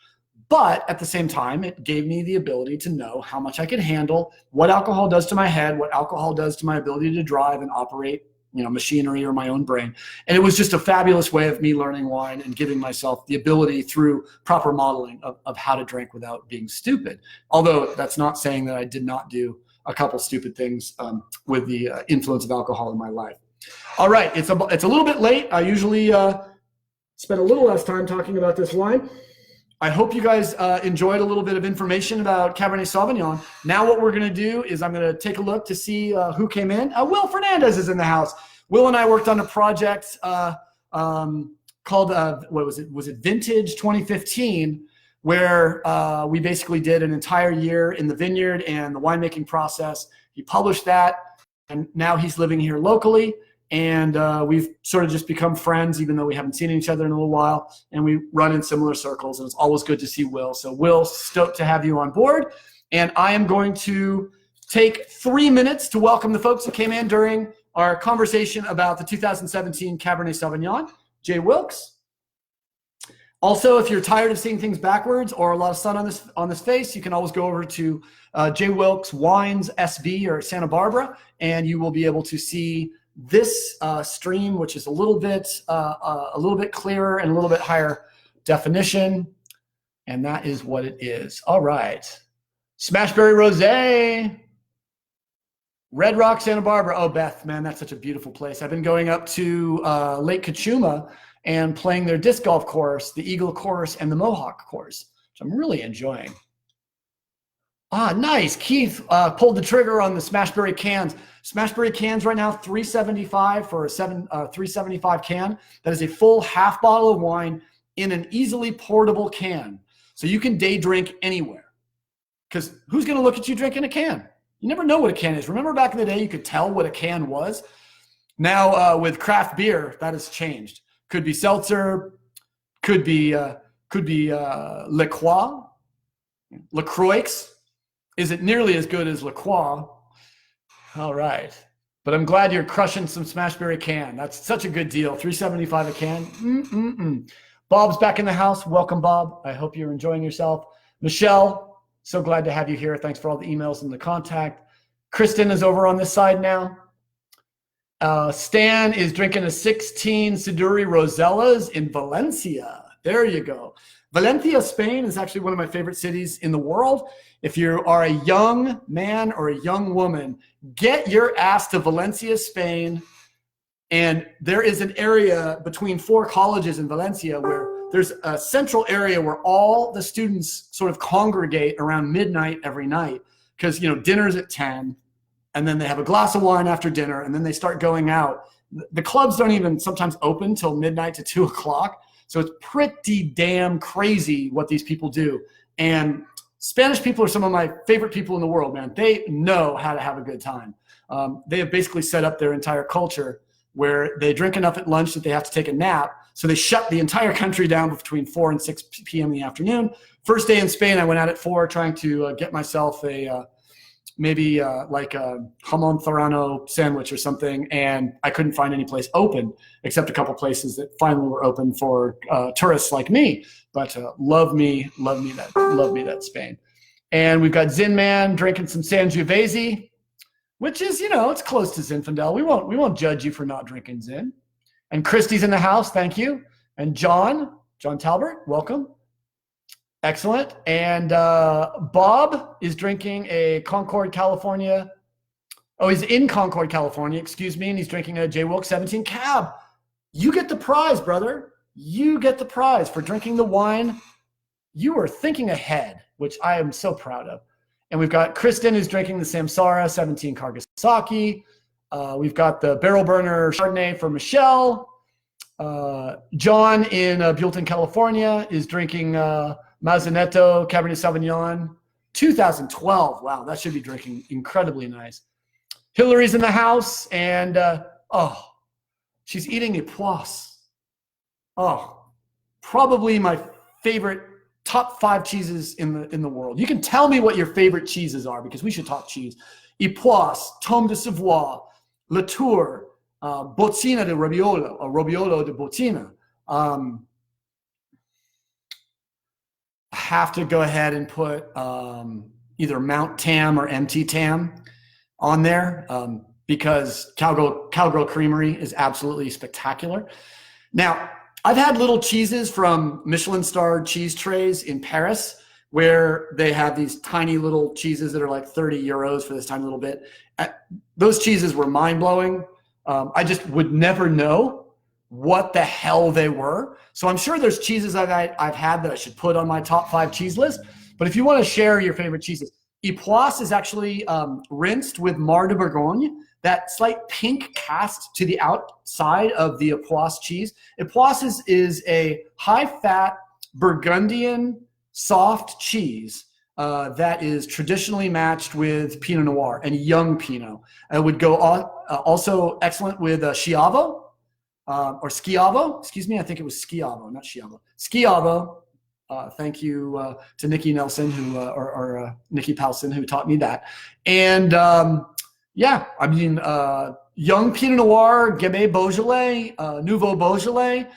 But at the same time, it gave me the ability to know how much I could handle, what alcohol does to my head, what alcohol does to my ability to drive and operate, machinery or my own brain. And it was just a fabulous way of me learning wine and giving myself the ability through proper modeling of how to drink without being stupid. Although that's not saying that I did not do a couple stupid things with the influence of alcohol in my life. All right, it's a little bit late. I usually spend a little less time talking about this wine. I hope you guys enjoyed a little bit of information about Cabernet Sauvignon. Now what we're going to do is I'm going to take a look to see who came in. Will Fernandez is in the house. Will and I worked on a project called, what was it? Was it Vintage 2015, where we basically did an entire year in the vineyard and the winemaking process. He published that, and now he's living here locally. And we've sort of just become friends, even though we haven't seen each other in a little while. And we run in similar circles, and it's always good to see Will. So Will, stoked to have you on board. And I am going to take 3 minutes to welcome the folks that came in during our conversation about the 2017 Cabernet Sauvignon. Jay Wilkes. Also, if you're tired of seeing things backwards or a lot of sun on this face, you can always go over to Jay Wilkes Wines SB or Santa Barbara, and you will be able to see this stream, which is a little bit clearer and a little bit higher definition. And that is what it is. All right. Smashberry Rosé. Red Rock, Santa Barbara. Oh, Beth, man, that's such a beautiful place. I've been going up to Lake Kachuma and playing their disc golf course, the Eagle course and the Mohawk course, which I'm really enjoying. Ah, nice. Keith pulled the trigger on the Smashberry cans. Smashberry cans right now, $3.75 for a 375 can. That is a full half bottle of wine in an easily portable can. So you can day drink anywhere. Because who's going to look at you drinking a can? You never know what a can is. Remember back in the day, you could tell what a can was? Now with craft beer, that has changed. Could be seltzer, could be LaCroix. LaCroix isn't nearly as good as LaCroix. All right. But I'm glad you're crushing some Smashberry can. That's such a good deal. $3.75 a can. Bob's back in the house. Welcome, Bob. I hope you're enjoying yourself. Michelle, so glad to have you here. Thanks for all the emails and the contact. Kristen is over on this side now. Stan is drinking a 16 Siduri Rosellas in Valencia. There you go. Valencia, Spain is actually one of my favorite cities in the world. If you are a young man or a young woman, get your ass to Valencia, Spain. And there is an area between 4 colleges in Valencia where there's a central area where all the students sort of congregate around midnight every night because, dinner's at 10, and then they have a glass of wine after dinner, and then they start going out. The clubs don't even sometimes open till midnight to 2 o'clock. So it's pretty damn crazy what these people do. And Spanish people are some of my favorite people in the world, man. They know how to have a good time. They have basically set up their entire culture where they drink enough at lunch that they have to take a nap. So they shut the entire country down between 4 and 6 p.m. in the afternoon. First day in Spain, I went out at 4 trying to get myself maybe like a jamon serrano sandwich or something, and I couldn't find any place open except a couple places that finally were open for tourists like me. But love me that Spain. And we've got Zin Man drinking some Sangiovese, which is, it's close to Zinfandel. We won't judge you for not drinking Zin. And Christy's in the house, thank you. And John Talbert, welcome. Excellent. And Bob is drinking a Concord, California. Oh, he's in Concord, California, excuse me. And he's drinking a J. Wilkes 17 Cab. You get the prize, brother. You get the prize for drinking the wine. You are thinking ahead, which I am so proud of. And we've got Kristen who's drinking the Samsara 17 Kargasaki. We've got the Barrel Burner Chardonnay for Michelle. John in Buellton, California is drinking Mazzanetto Cabernet Sauvignon 2012. Wow, that should be drinking incredibly nice. Hillary's in the house, and she's eating a poisse. Oh, probably my favorite top 5 cheeses in the world. You can tell me what your favorite cheeses are because we should talk cheese. Epoisse, Tome de Savoie, Latour, Boccina de Robbiolo, or Robbiolo de Boccina. I have to go ahead and put either Mount Tam or MT Tam on there because Cowgirl Creamery is absolutely spectacular. Now, I've had little cheeses from Michelin-starred cheese trays in Paris where they have these tiny little cheeses that are like 30 euros for this tiny little bit. Those cheeses were mind-blowing. I just would never know what the hell they were. So I'm sure there's cheeses I've had that I should put on my top 5 cheese list. But if you want to share your favorite cheeses, Epoisse is actually rinsed with Mar de Bourgogne, that slight pink cast to the outside of the Epoisse cheese. Epoisse is a high-fat Burgundian soft cheese that is traditionally matched with Pinot Noir and young Pinot. It would go also excellent with Schiavo or Schiavo. Excuse me, I think it was Schiavo, not Schiavo. Schiavo. Thank you to Nikki Nelson or Nikki Palson who taught me that. And yeah, I mean, young Pinot Noir, Gamay Beaujolais, Nouveau Beaujolais,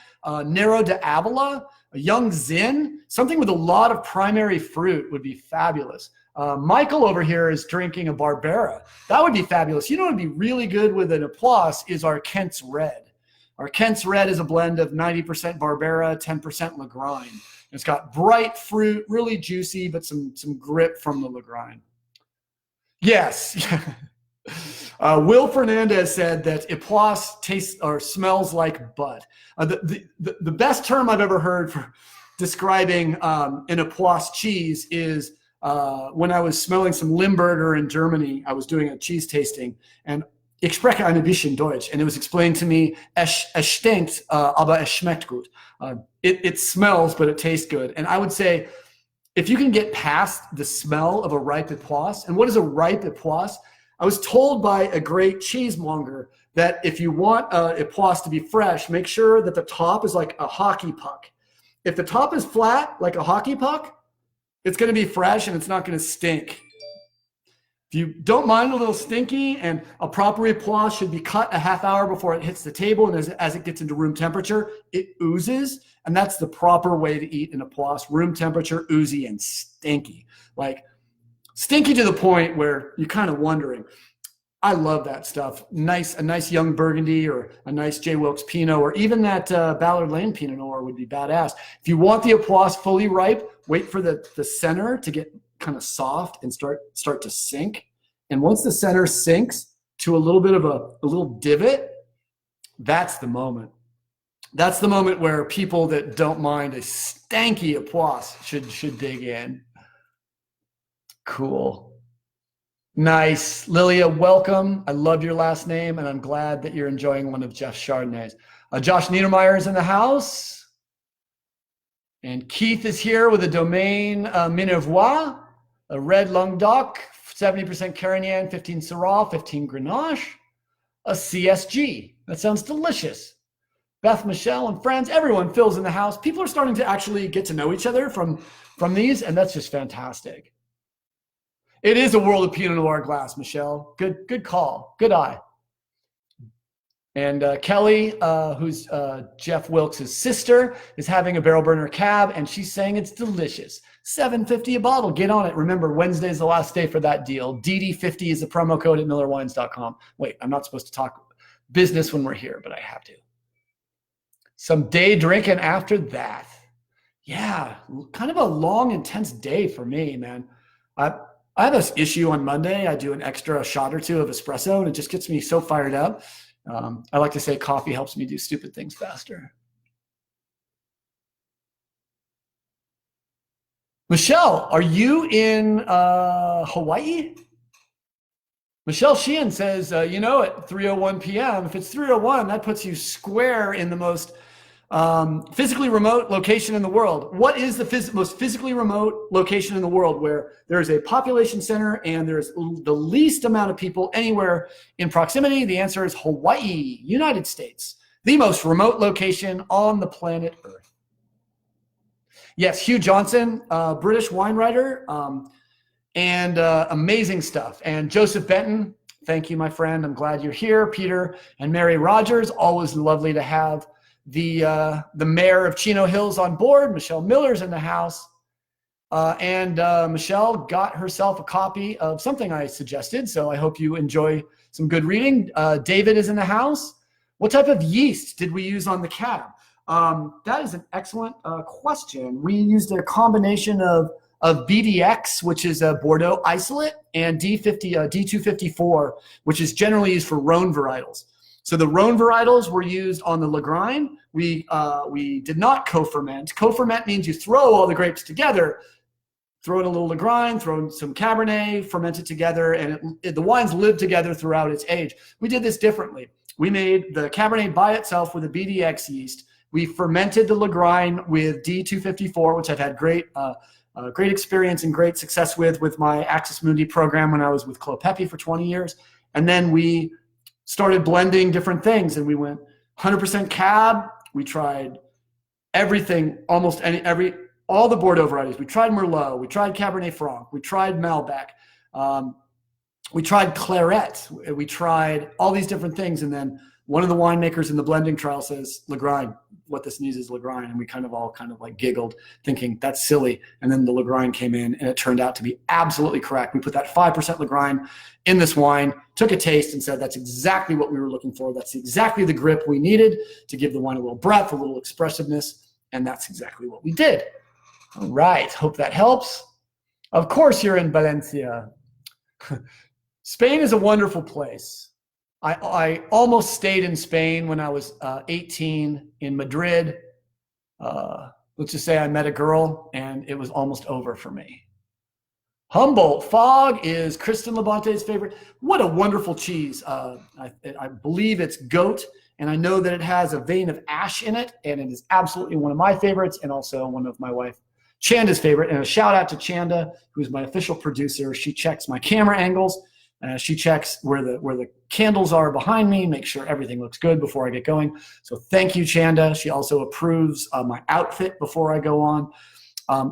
Nero de Avila, a young Zin, something with a lot of primary fruit would be fabulous. Michael over here is drinking a Barbera. That would be fabulous. You know what would be really good with an Epoisse is our Kent's Red. Our Kent's Red is a blend of 90% Barbera, 10% Lagrein. It's got bright fruit, really juicy, but some grip from the Lagrein. Yes. Will Fernandez said that Epoisse tastes or smells like butt. The best term I've ever heard for describing an Epoisse cheese is when I was smelling some Limburger in Germany. I was doing a cheese tasting, and ich spreche ein bisschen Deutsch, and it was explained to me, es stinkt, aber es schmeckt gut. It smells, but it tastes good. And I would say, if you can get past the smell of a ripe Epoisse, and what is a ripe Epoisse? I was told by a great cheesemonger that if you want Epoisse to be fresh, make sure that the top is like a hockey puck. If the top is flat, like a hockey puck, it's going to be fresh and it's not going to stink. If you don't mind a little stinky, and a proper Epoisse should be cut a half hour before it hits the table, and as it gets into room temperature, it oozes, and that's the proper way to eat an Epoisse. Room temperature, oozy, and stinky. Like, stinky to the point where you're kind of wondering. I love that stuff. A nice young Burgundy or a nice J. Wilkes Pinot, or even that Ballard Lane Pinot Noir would be badass. If you want the Epoisse fully ripe, wait for the center to get kind of soft and start to sink. And once the center sinks to a little bit of a little divot, that's the moment. That's the moment where people that don't mind a stanky Epoisse should dig in. Cool. Nice. Lilia, welcome. I love your last name, and I'm glad that you're enjoying one of Jeff's Chardonnays. Josh Niedermeyer is in the house. And Keith is here with a Domaine Minervois, a red Languedoc, 70% Carignan, 15 Syrah, 15 Grenache, a CSG. That sounds delicious. Beth, Michelle, and friends, everyone fills in the house. People are starting to actually get to know each other from these, and that's just fantastic. It is a world of Pinot Noir glass, Michelle. Good call. Good eye. And Kelly, who's Jeff Wilkes' sister, is having a barrel burner cab, and she's saying it's delicious. $7.50 a bottle. Get on it. Remember, Wednesday is the last day for that deal. DD50 is the promo code at millerwines.com. Wait, I'm not supposed to talk business when we're here, but I have to. Some day drinking after that. Yeah, kind of a long, intense day for me, man. I have this issue on Monday. I do an extra shot or two of espresso, and it just gets me so fired up. I like to say coffee helps me do stupid things faster. Michelle, are you in Hawaii? Michelle Sheehan says, at 3:01 p.m., if it's 3:01, that puts you square in the most physically remote location in the world. What is the most physically remote location in the world where there is a population center and there's the least amount of people anywhere in proximity? The answer is Hawaii, United States, the most remote location on the planet Earth. Yes, Hugh Johnson, British wine writer, and amazing stuff. And Joseph Benton, thank you, my friend. I'm glad you're here. Peter and Mary Rogers, always lovely to have the mayor of Chino Hills on board. Michelle Miller's in the house. And Michelle got herself a copy of something I suggested, so I hope you enjoy some good reading. David is in the house. What type of yeast did we use on the cab? That is an excellent question. We used a combination of BDX, which is a Bordeaux isolate, and D254, which is generally used for Rhone varietals. So the Rhone varietals were used on the Lagrein. We did not co-ferment. Co-ferment means you throw all the grapes together, throw in a little Lagrein, throw in some Cabernet, ferment it together, and the wines live together throughout its age. We did this differently. We made the Cabernet by itself with a BDX yeast. We fermented the Lagrein with D254, which I've had great great experience and great success with my Axis Mundi program when I was with Clopepi for 20 years. And then we started blending different things, and we went 100% cab. We tried everything, almost all the Bordeaux varieties. We tried Merlot. We tried Cabernet Franc. We tried Malbec. We tried Claret. We tried all these different things. And then one of the winemakers in the blending trial says, Lagrind, what this needs is Lagrind. And we all like giggled, thinking that's silly. And then the Lagrind came in, and it turned out to be absolutely correct. We put that 5% Lagrind in this wine, took a taste, and said that's exactly what we were looking for. That's exactly the grip we needed to give the wine a little breadth, a little expressiveness. And that's exactly what we did. All right. Hope that helps. Of course, you're in Valencia. Spain is a wonderful place. I almost stayed in Spain when I was 18 in Madrid. Let's just say I met a girl, and it was almost over for me. Humboldt Fog is Kristen Labante's favorite. What a wonderful cheese. I believe it's goat, and I know that it has a vein of ash in it, and it is absolutely one of my favorites, and also one of my wife Chanda's favorite. And a shout out to Chanda, who's my official producer. She checks my camera angles. She checks where the candles are behind me, make sure everything looks good before I get going. So thank you, Chanda. She also approves my outfit before I go on.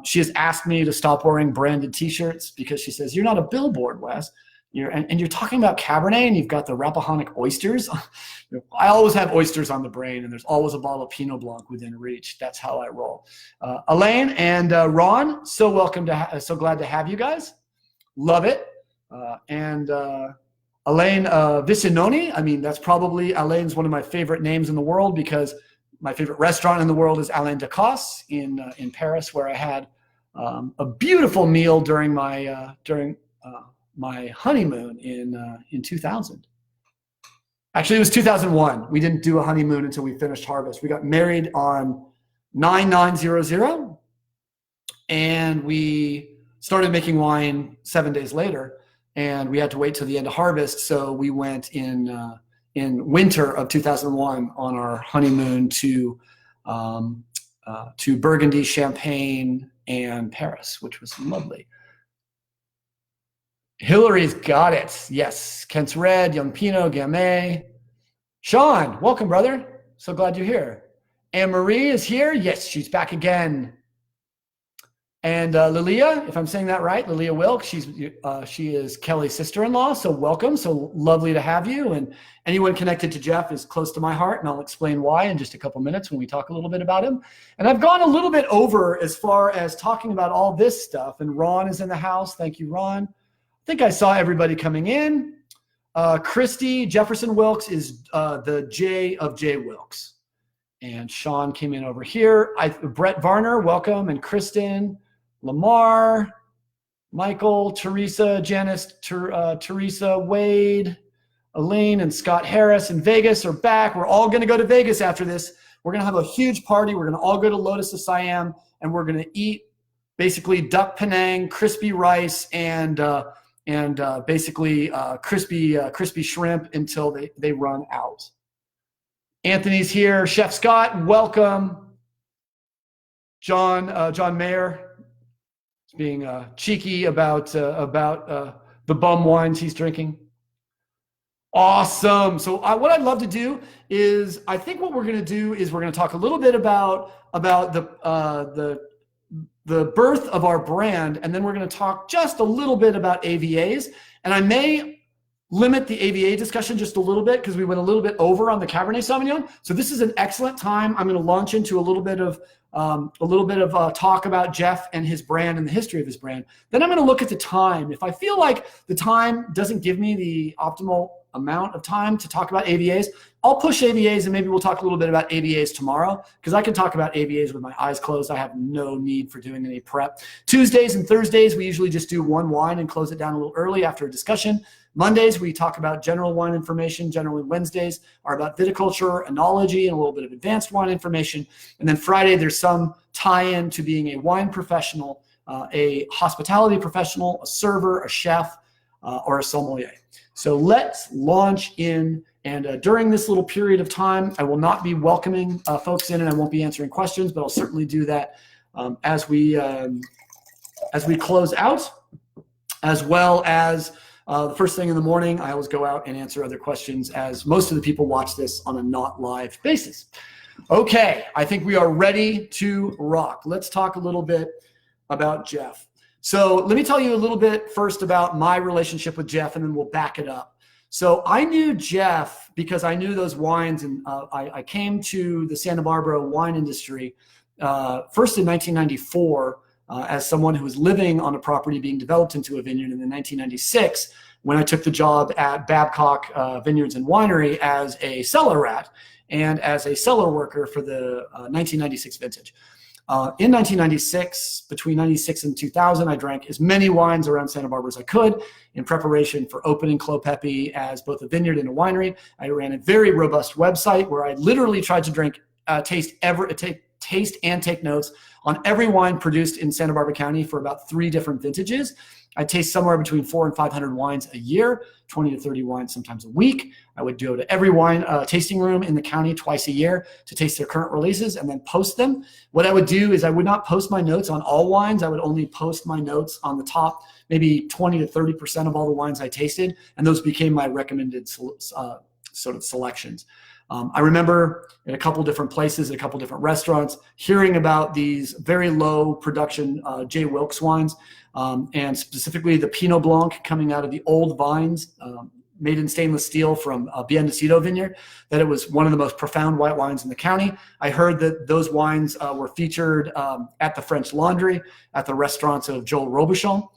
She has asked me to stop wearing branded T-shirts because she says, you're not a billboard, Wes. And you're talking about Cabernet, and you've got the Rappahannock oysters. I always have oysters on the brain, and there's always a bottle of Pinot Blanc within reach. That's how I roll. Elaine and Ron, so so glad to have you guys. Love it. And Elaine Vicinoni, that's probably, Elaine's one of my favorite names in the world, because my favorite restaurant in the world is Alain Ducasse in Paris, where I had a beautiful meal during my honeymoon in 2000. Actually, it was 2001. We didn't do a honeymoon until we finished harvest. We got married on 9/9/00, and we started making wine 7 days later. And we had to wait till the end of harvest, so we went in winter of 2001 on our honeymoon to Burgundy, Champagne, and Paris, which was lovely. Hillary's got it. Yes, Kent's Red, Young Pinot, Gamay. Sean, welcome, brother. So glad you're here. Anne Marie is here. Yes, she's back again. And Lilia, if I'm saying that right, Lilia Wilkes, she is Kelly's sister-in-law, so welcome. So lovely to have you. And anyone connected to Jeff is close to my heart, and I'll explain why in just a couple minutes when we talk a little bit about him. And I've gone a little bit over as far as talking about all this stuff, and Ron is in the house. Thank you, Ron. I think I saw everybody coming in. Christy Jefferson Wilkes is the J of J Wilkes. And Sean came in over here. Brett Varner, welcome, and Kristen. Lamar, Michael, Teresa, Janice, Teresa, Wade, Elaine, and Scott Harris in Vegas are back. We're all going to go to Vegas after this. We're going to have a huge party. We're going to all go to Lotus of Siam, and we're going to eat basically duck Penang, crispy rice, and basically crispy shrimp until they run out. Anthony's here. Chef Scott, welcome. John Mayer. Being cheeky about the bum wines he's drinking. Awesome. So what I'd love to do is, I think what we're going to do is we're going to talk a little bit about the birth of our brand, and then we're going to talk just a little bit about AVAs. And I may limit the AVA discussion just a little bit because we went a little bit over on the Cabernet Sauvignon. So this is an excellent time. I'm going to launch into a little bit of talk about Jeff and his brand and the history of his brand. Then I'm going to look at the time. If I feel like the time doesn't give me the optimal amount of time to talk about AVAs, I'll push AVAs, and maybe we'll talk a little bit about AVAs tomorrow, because I can talk about AVAs with my eyes closed. I have no need for doing any prep. Tuesdays and Thursdays, we usually just do one wine and close it down a little early after a discussion. Mondays, we talk about general wine information. Generally, Wednesdays are about viticulture, enology, and a little bit of advanced wine information. And then Friday, there's some tie-in to being a wine professional, a hospitality professional, a server, a chef, or a sommelier. So let's launch in. And during this little period of time, I will not be welcoming folks in, and I won't be answering questions, but I'll certainly do that as we as we close out, as well as the first thing in the morning. I always go out and answer other questions, as most of the people watch this on a not live basis. Okay, I think we are ready to rock. Let's talk a little bit about Jeff. So let me tell you a little bit first about my relationship with Jeff, and then we'll back it up. So I knew Jeff because I knew those wines, and I came to the Santa Barbara wine industry first in 1994 as someone who was living on a property being developed into a vineyard, and in 1996 when I took the job at Babcock Vineyards and Winery as a cellar rat and as a cellar worker for the 1996 vintage. In 1996, between 96 and 2000, I drank as many wines around Santa Barbara as I could in preparation for opening Clos Pepe as both a vineyard and a winery. I ran a very robust website where I literally tried to taste and take notes on every wine produced in Santa Barbara County for about 3 different vintages. I taste somewhere between 400 and 500 wines a year, 20 to 30 wines sometimes a week. I would go to every wine tasting room in the county twice a year to taste their current releases and then post them. What I would do is I would not post my notes on all wines. I would only post my notes on the top, maybe 20 to 30% of all the wines I tasted, and those became my recommended sort of selections. I remember in a couple different places, at a couple different restaurants, hearing about these very low production J. Wilkes wines, and specifically the Pinot Blanc coming out of the old vines, made in stainless steel from Biendecido Vineyard, that it was one of the most profound white wines in the county. I heard that those wines were featured at the French Laundry, at the restaurants of Joel Robuchon.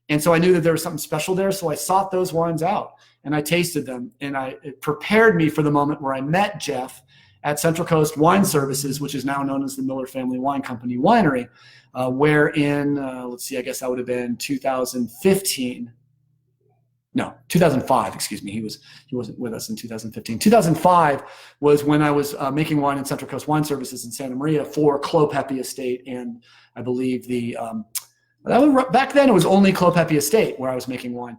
And so I knew that there was something special there, so I sought those wines out. And I tasted them, and it prepared me for the moment where I met Jeff at Central Coast Wine Services, which is now known as the Miller Family Wine Company Winery, where in, let's see, I guess that would have been 2005, excuse me. He wasn't with us in 2015. 2005 was when I was making wine in Central Coast Wine Services in Santa Maria for Clos Pepe Estate, and I believe back then it was only Clos Pepe Estate where I was making wine.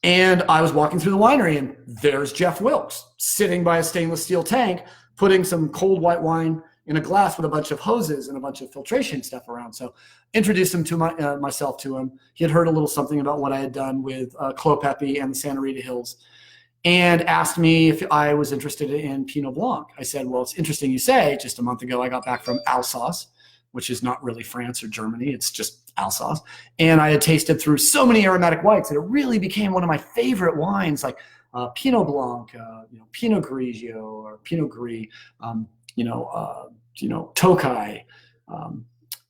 And I was walking through the winery, and there's Jeff Wilkes sitting by a stainless steel tank, putting some cold white wine in a glass with a bunch of hoses and a bunch of filtration stuff around. So introduced him to myself to him. He had heard a little something about what I had done with Clos Pepe and the Santa Rita Hills, and asked me if I was interested in Pinot Blanc. I said, well, it's interesting you say. Just a month ago, I got back from Alsace, which is not really France or Germany. It's just Alsace. And I had tasted through so many aromatic whites that it really became one of my favorite wines, like Pinot Blanc, Pinot Grigio or Pinot Gris, Tokai,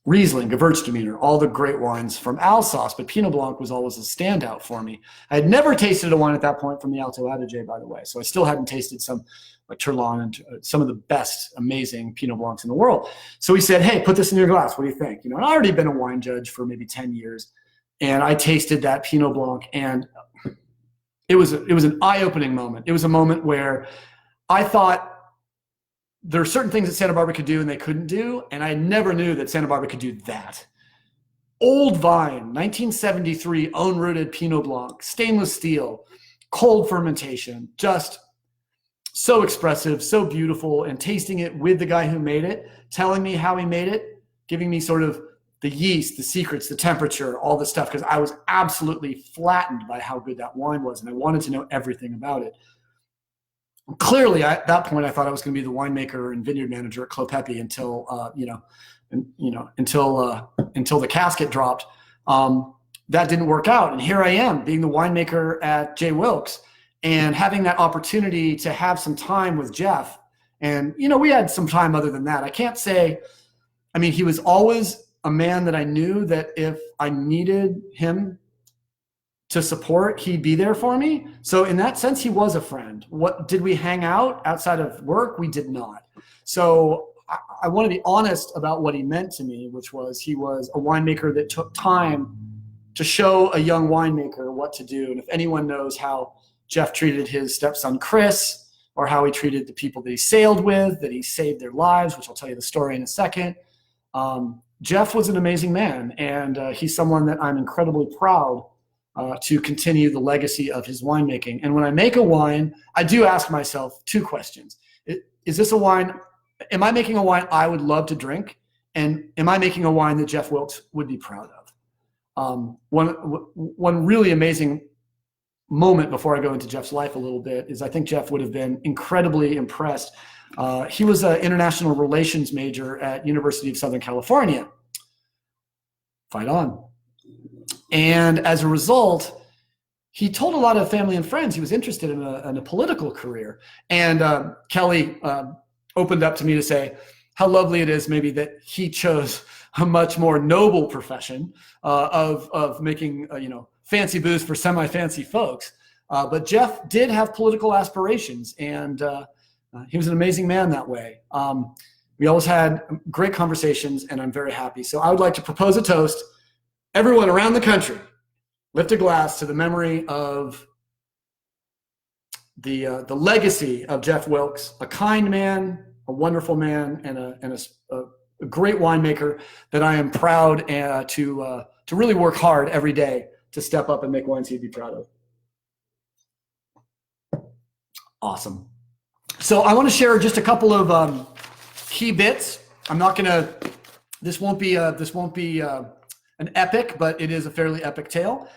Riesling, Gewürztraminer, all the great wines from Alsace, but Pinot Blanc was always a standout for me. I had never tasted a wine at that point from the Alto Adige, by the way, so I still hadn't tasted some like Tourlon and some of the best amazing Pinot Blancs in the world. So he said, hey, put this in your glass. What do you think? And I'd already been a wine judge for maybe 10 years, and I tasted that Pinot Blanc, and it was an eye-opening moment. It was a moment where I thought there are certain things that Santa Barbara could do and they couldn't do, and I never knew that Santa Barbara could do that. Old vine, 1973, own-rooted Pinot Blanc, stainless steel, cold fermentation, just so expressive, so beautiful, and tasting it with the guy who made it, telling me how he made it, giving me sort of the yeast, the secrets, the temperature, all this stuff, because I was absolutely flattened by how good that wine was, and I wanted to know everything about it. Clearly, at that point, I thought I was going to be the winemaker and vineyard manager at Clos Pepe until the casket dropped. That didn't work out, and here I am being the winemaker at J. Wilkes, and having that opportunity to have some time with Jeff. And we had some time other than that. I can't say. I mean, he was always a man that I knew that if I needed him to support, he'd be there for me. So in that sense, he was a friend. What did we hang out outside of work? We did not. So I want to be honest about what he meant to me, which was he was a winemaker that took time to show a young winemaker what to do. And if anyone knows how Jeff treated his stepson, Chris, or how he treated the people that he sailed with, that he saved their lives, which I'll tell you the story in a second. Jeff was an amazing man, and he's someone that I'm incredibly proud to continue the legacy of his winemaking. And when I make a wine, I do ask myself 2 questions. Is this a wine, am I making a wine I would love to drink? And am I making a wine that Jeff Wilkes would be proud of? One really amazing moment before I go into Jeff's life a little bit is I think Jeff would have been incredibly impressed. He was an international relations major at University of Southern California. Fight on. And as a result, he told a lot of family and friends he was interested in a political career. And Kelly opened up to me to say how lovely it is maybe that he chose a much more noble profession of making fancy booze for semi-fancy folks. But Jeff did have political aspirations, and he was an amazing man that way. We always had great conversations, and I'm very happy. So I would like to propose a toast. Everyone around the country, lift a glass to the memory of the legacy of Jeff Wilkes, a kind man, a wonderful man, and a great winemaker that I am proud to really work hard every day to step up and make wines he'd be proud of. Awesome. So I want to share just a couple of key bits. I'm not gonna. This won't be an epic, but it is a fairly epic tale.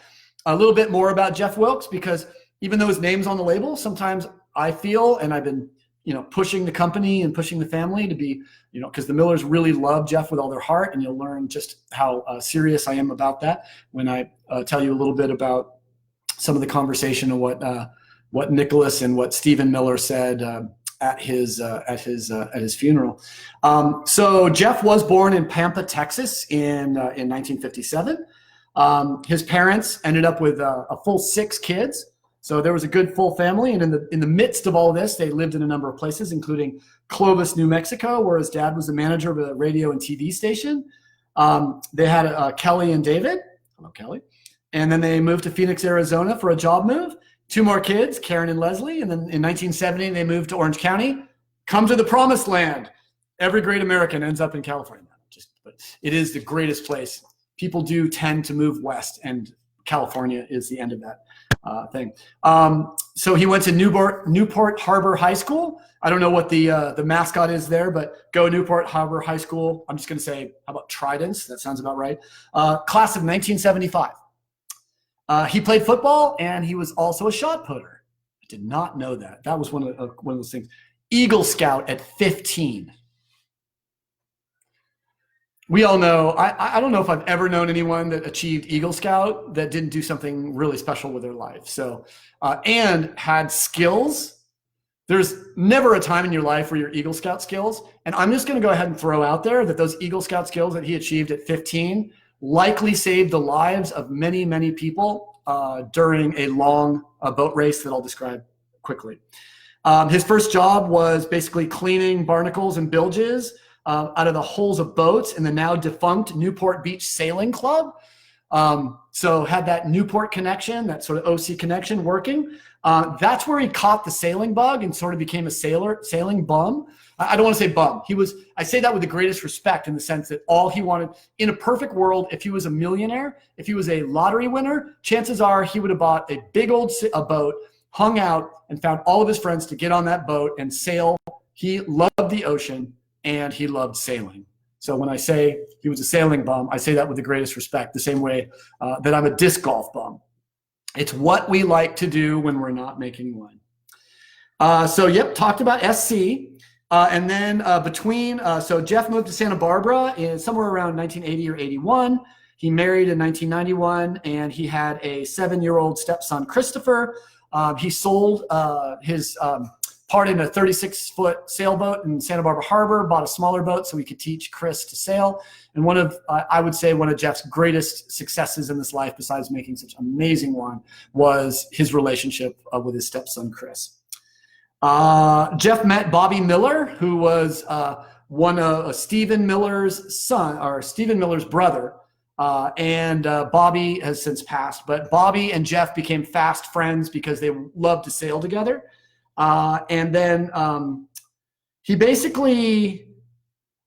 A little bit more about Jeff Wilkes, because even though his name's on the label, sometimes I feel, and I've been pushing the company and pushing the family to be, because the Millers really love Jeff with all their heart, and you'll learn just how serious I am about that when I tell you a little bit about some of the conversation and what Nicholas and what Stephen Miller said at his funeral. So Jeff was born in Pampa, Texas, in 1957. His parents ended up with a full 6 kids. So there was a good full family, and in the midst of all this, they lived in a number of places, including Clovis, New Mexico, where his dad was the manager of a radio and TV station. They had Kelly and David. Hello, Kelly. And then they moved to Phoenix, Arizona for a job move. 2 more kids, Karen and Leslie. And then in 1970, they moved to Orange County. Come to the promised land. Every great American ends up in California. But it is the greatest place. People do tend to move west, and California is the end of that thing. So he went to Newport Harbor High School. I don't know what the mascot is there, but go Newport Harbor High School. I'm just going to say, how about Tridents? That sounds about right. Class of 1975. He played football, and he was also a shot putter. I did not know that. That was one of those things. Eagle Scout at 15. We all know, I don't know if I've ever known anyone that achieved Eagle Scout that didn't do something really special with their life. So, and had skills. There's never a time in your life where your Eagle Scout skills, and I'm just going to go ahead and throw out there that those Eagle Scout skills that he achieved at 15 likely saved the lives of many, many people during a long boat race that I'll describe quickly. His first job was basically cleaning barnacles and bilges out of the hulls of boats in the now defunct Newport Beach Sailing Club. So had that Newport connection, that sort of OC connection working. That's where he caught the sailing bug and sort of became a sailing bum. I don't want to say bum. I say that with the greatest respect in the sense that all he wanted, in a perfect world, if he was a millionaire, if he was a lottery winner, chances are he would have bought a big old boat, hung out, and found all of his friends to get on that boat and sail. He loved the ocean, and he loved sailing. So when I say he was a sailing bum, I say that with the greatest respect, the same way that I'm a disc golf bum. It's what we like to do when we're not making wine. Talked about SC. And then so Jeff moved to Santa Barbara in somewhere around 1980 or 81. He married in 1991, and he had a 7-year-old stepson, Christopher. He sold his part in a 36-foot sailboat in Santa Barbara Harbor, bought a smaller boat so he could teach Chris to sail. And I would say one of Jeff's greatest successes in this life, besides making such amazing wine, was his relationship with his stepson, Chris. Jeff met Bobby Miller, who was one of Stephen Miller's son, or Stephen Miller's brother. And Bobby has since passed, but Bobby and Jeff became fast friends because they loved to sail together. And then he basically,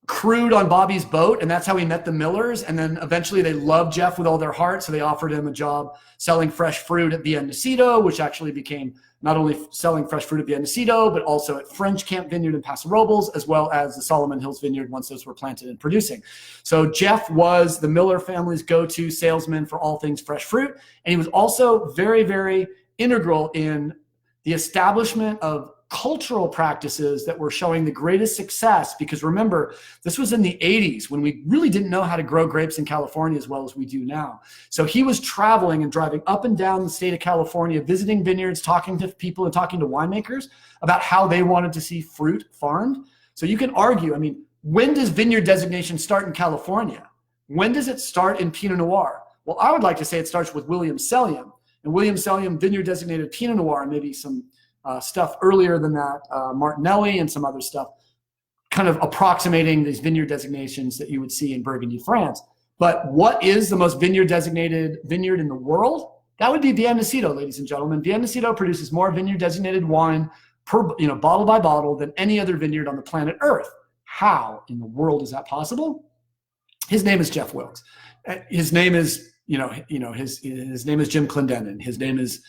crewed on Bobby's boat, and that's how he met the Millers. And then eventually they loved Jeff with all their heart, so they offered him a job selling fresh fruit at Via Nacito, which actually became not only selling fresh fruit at Via Nacito, but also at French Camp Vineyard in Paso Robles, as well as the Solomon Hills Vineyard once those were planted and producing. So Jeff was the Miller family's go-to salesman for all things fresh fruit, and he was also very, very integral in the establishment of cultural practices that were showing the greatest success, because remember, this was in the 80s when we really didn't know how to grow grapes in California as well as we do now. So he was traveling and driving up and down the state of California, visiting vineyards, talking to people and talking to winemakers about how they wanted to see fruit farmed. So you can argue, I mean, when does vineyard designation start in California? When does it start in Pinot Noir? Well, I would like to say it starts with William Sellium, and William Sellium vineyard designated Pinot Noir, and maybe some stuff earlier than that, Martinelli and some other stuff, kind of approximating these vineyard designations that you would see in Burgundy, France. But what is the most vineyard designated vineyard in the world? That would be Via Nacito, ladies and gentlemen. Via Nacito produces more vineyard designated wine per, bottle by bottle than any other vineyard on the planet Earth. How in the world is that possible? His name is Jeff Wilkes. His name is, his name is Jim Clendenin. His name is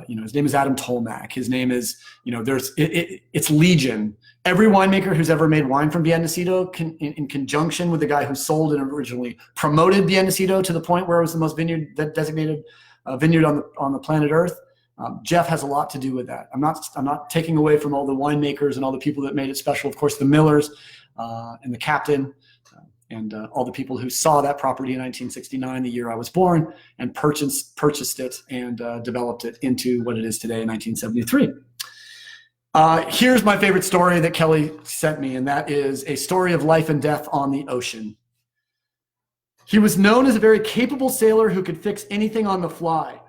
his name is Adam Tolmack. His name is, it's legion. Every winemaker who's ever made wine from Via Nacito, in conjunction with the guy who sold and originally promoted Via Nacito to the point where it was the most designated vineyard on the planet Earth. Jeff has a lot to do with that. I'm not taking away from all the winemakers and all the people that made it special. Of course, the Millers and the captain. And all the people who saw that property in 1969, the year I was born, and purchased it and developed it into what it is today in 1973. Here's my favorite story that Kelly sent me, and that is a story of life and death on the ocean. He was known as a very capable sailor who could fix anything on the fly.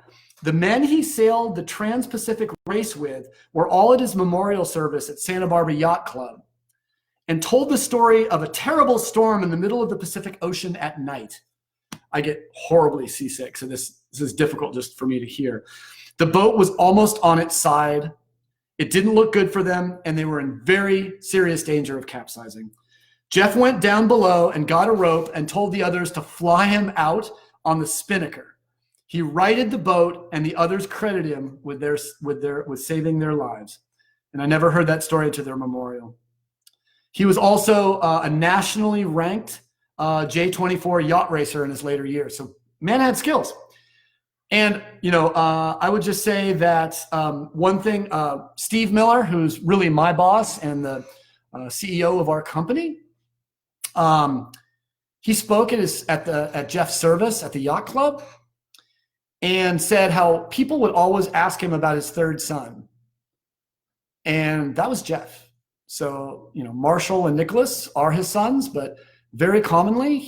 The men he sailed the Trans-Pacific race with were all at his memorial service at Santa Barbara Yacht Club, and told the story of a terrible storm in the middle of the Pacific Ocean at night. I get horribly seasick, so this is difficult just for me to hear. The boat was almost on its side. It didn't look good for them, and they were in very serious danger of capsizing. Jeff went down below and got a rope and told the others to fly him out on the spinnaker. He righted the boat, and the others credited him with saving their lives. And I never heard that story to their memorial. He was also a nationally ranked J24 yacht racer in his later years. So man had skills. And, I would just say that one thing, Steve Miller, who's really my boss and the CEO of our company, he spoke at Jeff's service at the yacht club and said how people would always ask him about his third son. And that was Jeff. So, Marshall and Nicholas are his sons, but very commonly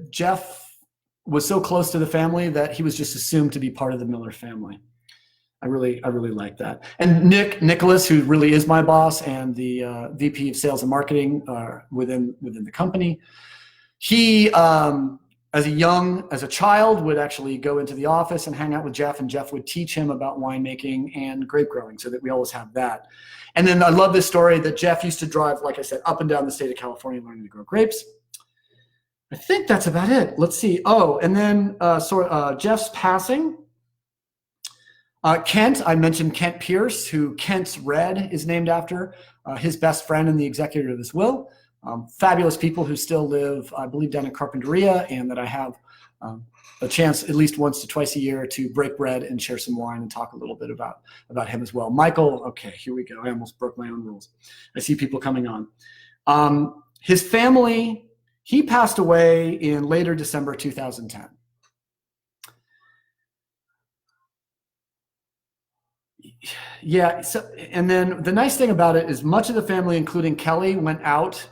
Jeff was so close to the family that he was just assumed to be part of the Miller family. I really like that. And Nicholas, who really is my boss and the VP of sales and marketing within the company, he, as a child, would actually go into the office and hang out with Jeff, and Jeff would teach him about winemaking and grape growing, so that we always have that. And then I love this story that Jeff used to drive, like I said, up and down the state of California learning to grow grapes. I think that's about it. Let's see. Oh, and then Jeff's passing. Kent, I mentioned Kent Pierce, who Kent's Red is named after, his best friend and the executor of his will. Fabulous people who still live, I believe, down in Carpinteria, and that I have a chance at least once to twice a year to break bread and share some wine and talk a little bit about him as well. Michael, okay, here we go. I almost broke my own rules. I see people coming on. His family, he passed away in later December 2010. Yeah, so, and then the nice thing about it is much of the family, including Kelly, went out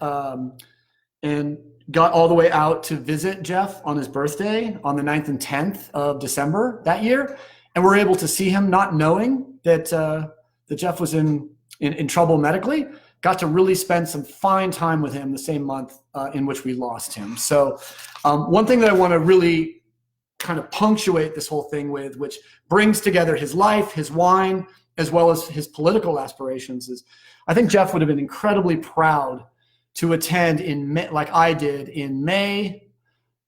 and got all the way out to visit Jeff on his birthday on the 9th and 10th of December that year. And we're able to see him, not knowing that Jeff was in trouble medically. Got to really spend some fine time with him the same month in which we lost him. So one thing that I want to really kind of punctuate this whole thing with, which brings together his life, his wine, as well as his political aspirations, is I think Jeff would have been incredibly proud to attend in May, like I did in May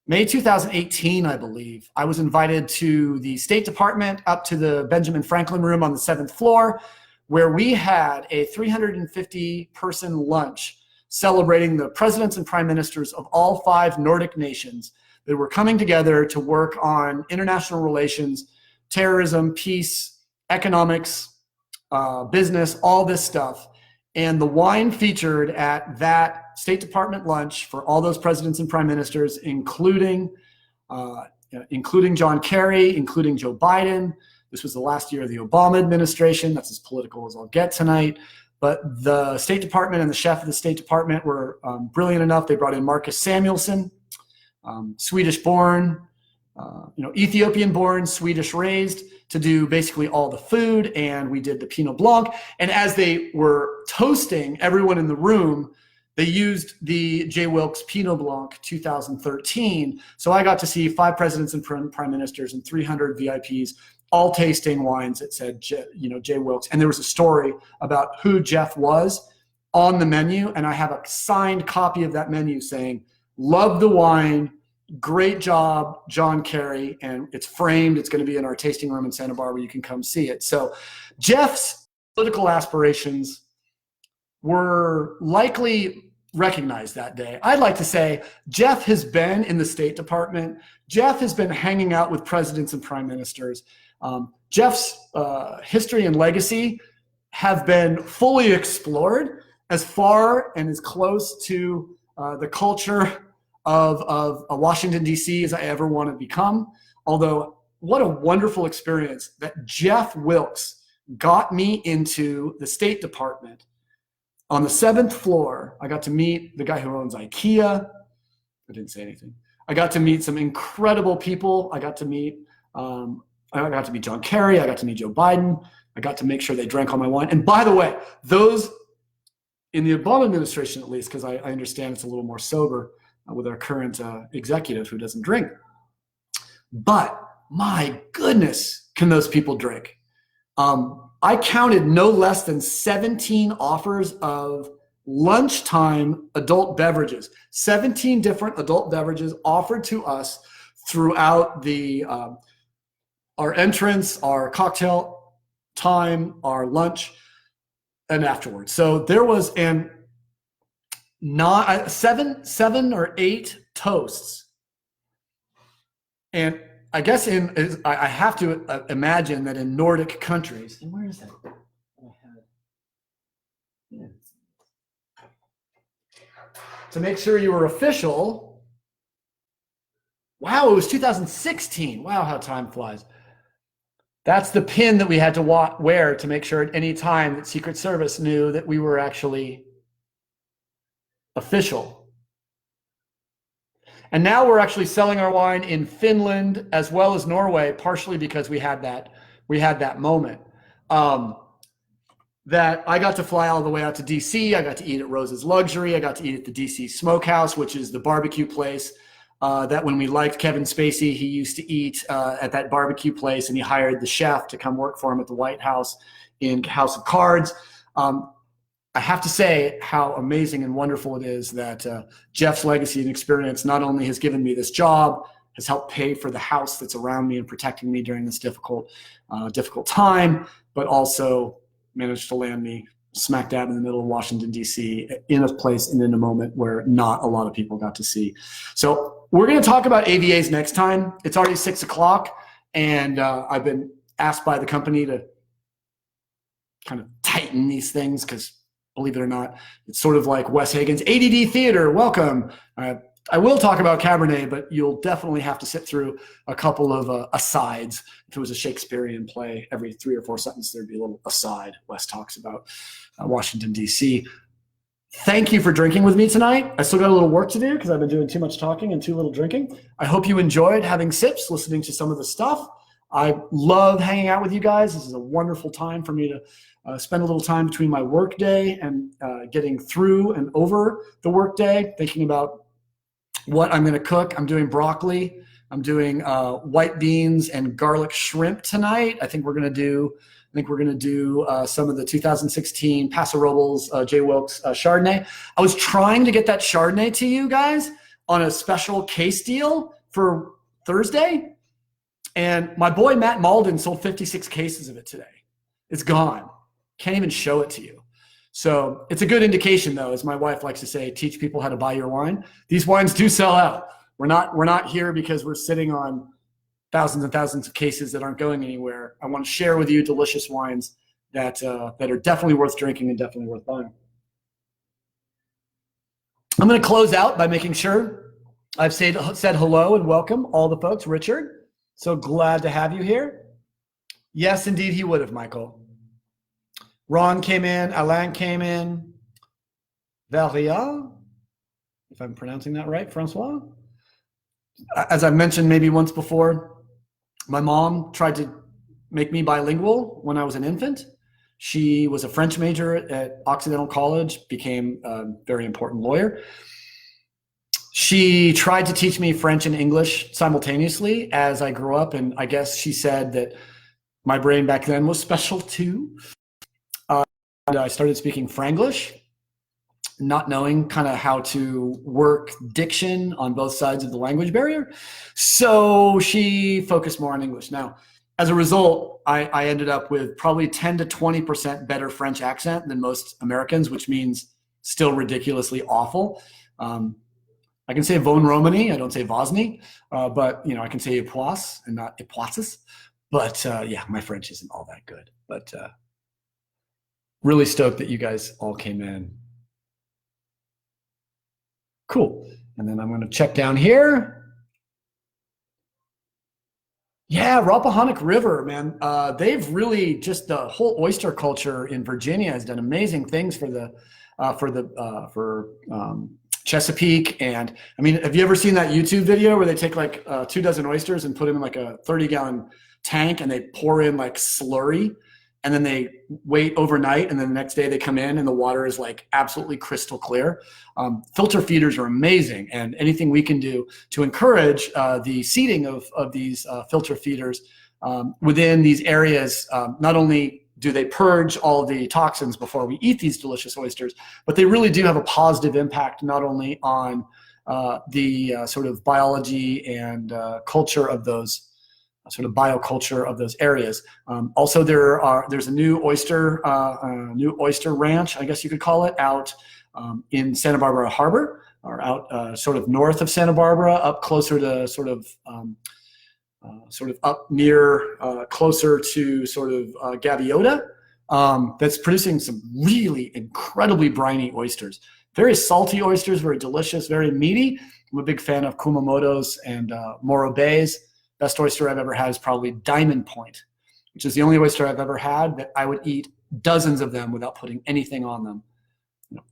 2018, I believe. I was invited to the State Department up to the Benjamin Franklin room on the 7th floor, where we had a 350-person lunch celebrating the presidents and prime ministers of all 5 Nordic nations that were coming together to work on international relations, terrorism, peace, economics, business, all this stuff. And the wine featured at that State Department lunch for all those presidents and prime ministers, including John Kerry, including Joe Biden. This was the last year of the Obama administration. That's as political as I'll get tonight. But the State Department and the chef of the State Department were brilliant enough. They brought in Marcus Samuelsson, Swedish-born, Ethiopian-born, Swedish-raised, to do basically all the food, and we did the Pinot Blanc. And as they were toasting everyone in the room, they used the J. Wilkes Pinot Blanc 2013. So I got to see 5 presidents and prime ministers and 300 VIPs all tasting wines that said, J. Wilkes. And there was a story about who Jeff was on the menu, and I have a signed copy of that menu saying, "Love the wine. Great job, John Kerry," and it's framed. It's going to be in our tasting room in Santa Barbara. You can come see it. So Jeff's political aspirations were likely recognized that day. I'd like to say Jeff has been in the State Department. Jeff has been hanging out with presidents and prime ministers. Jeff's history and legacy have been fully explored as far and as close to the culture of Washington, D.C. as I ever want to become. Although, what a wonderful experience that Jeff Wilkes got me into the State Department. On the 7th floor, I got to meet the guy who owns IKEA. I didn't say anything. I got to meet some incredible people. I got to meet John Kerry. I got to meet Joe Biden. I got to make sure they drank all my wine. And by the way, those in the Obama administration, at least, because I understand it's a little more sober with our current executive who doesn't drink. But my goodness, can those people drink? I counted no less than 17 offers of lunchtime adult beverages, 17 different adult beverages offered to us throughout our entrance, our cocktail time, our lunch, and afterwards. So there was seven or 8 toasts. And I guess I have to imagine that in Nordic countries, and where is that? Yeah. To make sure you were official. Wow, it was 2016. Wow, how time flies. That's the pin that we had to wear to make sure at any time that Secret Service knew that we were actually official. And now we're actually selling our wine in Finland as well as Norway, partially because we had that moment. That I got to fly all the way out to DC. I got to eat at Rose's Luxury. I got to eat at the DC Smokehouse, which is the barbecue place that when we liked Kevin Spacey, he used to eat at that barbecue place, and he hired the chef to come work for him at the White House in House of Cards. I have to say how amazing and wonderful it is that Jeff's legacy and experience not only has given me this job, has helped pay for the house that's around me and protecting me during this difficult time, but also managed to land me smack dab in the middle of Washington, D.C., in a place and in a moment where not a lot of people got to see. So we're going to talk about AVAs next time. It's already 6 o'clock, and I've been asked by the company to kind of tighten these things because, believe it or not, it's sort of like Wes Hagen's ADD Theater. Welcome. I will talk about Cabernet, but you'll definitely have to sit through a couple of asides. If it was a Shakespearean play, every 3 or 4 sentences, there'd be a little aside. Wes talks about Washington, D.C. Thank you for drinking with me tonight. I still got a little work to do because I've been doing too much talking and too little drinking. I hope you enjoyed having sips, listening to some of the stuff. I love hanging out with you guys. This is a wonderful time for me to spend a little time between my work day and getting through and over the work day, thinking about what I'm going to cook. I'm doing broccoli. I'm doing white beans and garlic shrimp tonight. I think we're going to do I think we're going to do some of the 2016 Paso Robles J. Wilkes Chardonnay. I was trying to get that Chardonnay to you guys on a special case deal for Thursday. And my boy Matt Malden sold 56 cases of it today. It's gone. Can't even show it to you. So it's a good indication, though, as my wife likes to say, teach people how to buy your wine. These wines do sell out. We're not here because we're sitting on thousands and thousands of cases that aren't going anywhere. I want to share with you delicious wines that are definitely worth drinking and definitely worth buying. I'm going to close out by making sure I've said hello and welcome all the folks. Richard, so glad to have you here. Yes, indeed, he would have, Michael. Ron came in, Alain came in, Varia, if I'm pronouncing that right, Francois. As I've mentioned maybe once before, my mom tried to make me bilingual when I was an infant. She was a French major at Occidental College, became a very important lawyer. She tried to teach me French and English simultaneously as I grew up, and I guess she said that my brain back then was special too. I started speaking Franglish, not knowing kind of how to work diction on both sides of the language barrier. So she focused more on English. Now, as a result, I ended up with probably 10 to 20% better French accent than most Americans, which means still ridiculously awful. I can say von Romani, I don't say Vosny, but I can say Epoisse and not Epoisses. But yeah, my French isn't all that good. But really stoked that you guys all came in. Cool. And then I'm going to check down here. Yeah, Rappahannock River, man. They've really just the whole oyster culture in Virginia has done amazing things for Chesapeake. And I mean, have you ever seen that YouTube video where they take like 24 oysters and put them in like a 30-gallon tank and they pour in like slurry? And then they wait overnight, and then the next day they come in and the water is like absolutely crystal clear. Filter feeders are amazing, and anything we can do to encourage the seeding of these filter feeders within these areas, not only do they purge all the toxins before we eat these delicious oysters, but they really do have a positive impact not only on the sort of biology and culture of those sort of bioculture of those areas. Also, there's a new oyster ranch, I guess you could call it, out in Santa Barbara Harbor, or out sort of north of Santa Barbara, up closer to sort of up near closer to sort of Gaviota. That's producing some really incredibly briny oysters. Very salty oysters, very delicious, very meaty. I'm a big fan of Kumamoto's and Morro Bay's. Best oyster I've ever had is probably Diamond Point, which is the only oyster I've ever had that I would eat dozens of them without putting anything on them.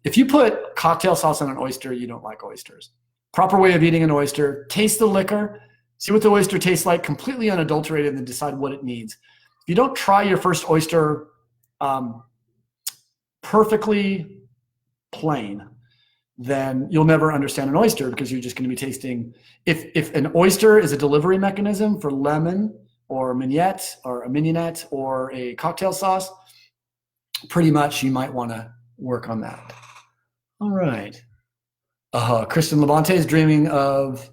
If you put cocktail sauce on an oyster, you don't like oysters. Proper way of eating an oyster: taste the liquor, see what the oyster tastes like, completely unadulterated, and then decide what it needs. If you don't try your first oyster perfectly plain, then you'll never understand an oyster, because you're just going to be tasting. If an oyster is a delivery mechanism for lemon or mignonette or a mignonette or a cocktail sauce, pretty much you might want to work on that. All right. Kristen Levante is dreaming of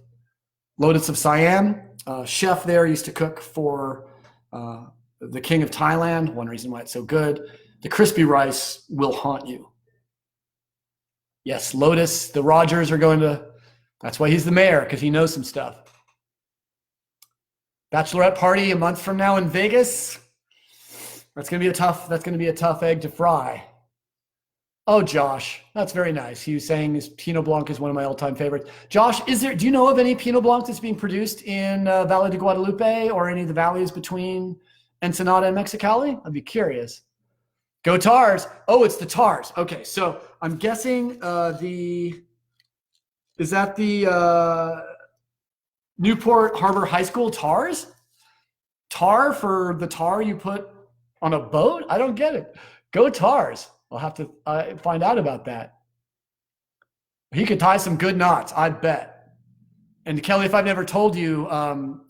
Lotus of Siam. Chef there used to cook for the King of Thailand. One reason why it's so good. The crispy rice will haunt you. Yes, Lotus, the Rogers are going to, that's why he's the mayor, because he knows some stuff. Bachelorette party a month from now in Vegas. That's going to be a tough egg to fry. Oh, Josh, that's very nice. He was saying his Pinot Blanc is one of my all-time favorites. Josh, do you know of any Pinot Blanc that's being produced in Valle de Guadalupe or any of the valleys between Ensenada and Mexicali? I'd be curious. Go Tars. Oh, it's the Tars. Okay, so I'm guessing is that the Newport Harbor High School Tars? Tar for the tar you put on a boat? I don't get it. Go Tars. I'll have to find out about that. He could tie some good knots, I bet. And Kelly, if I've never told you,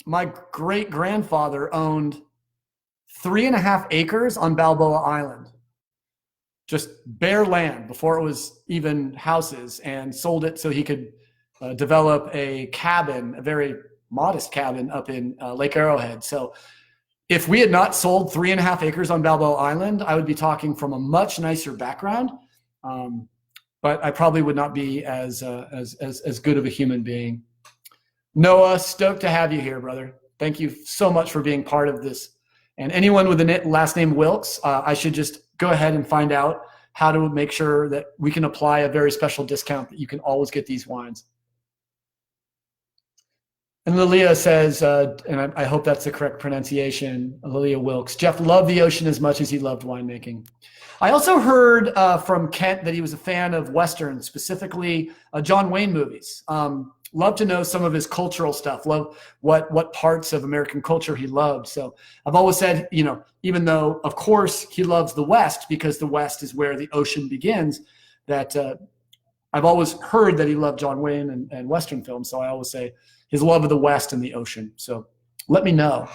my great-grandfather owned 3.5 acres on Balboa Island, just bare land before it was even houses, and sold it so he could develop a cabin, a very modest cabin up in Lake Arrowhead. So if we had not sold 3.5 acres on Balboa Island, I would be talking from a much nicer background. But I probably would not be as good of a human being. Noah, stoked to have you here, brother. Thank you so much for being part of this. And anyone with the last name Wilkes, I should just go ahead and find out how to make sure that we can apply a very special discount that you can always get these wines. And Lilia says, and I hope that's the correct pronunciation, Lilia Wilkes, Jeff loved the ocean as much as he loved winemaking. I also heard from Kent that he was a fan of Westerns, specifically John Wayne movies. Love to know some of his cultural stuff. Love what parts of American culture he loved. So I've always said, even though, of course, he loves the West because the West is where the ocean begins, that I've always heard that he loved John Wayne and Western films. So I always say his love of the West and the ocean. So let me know.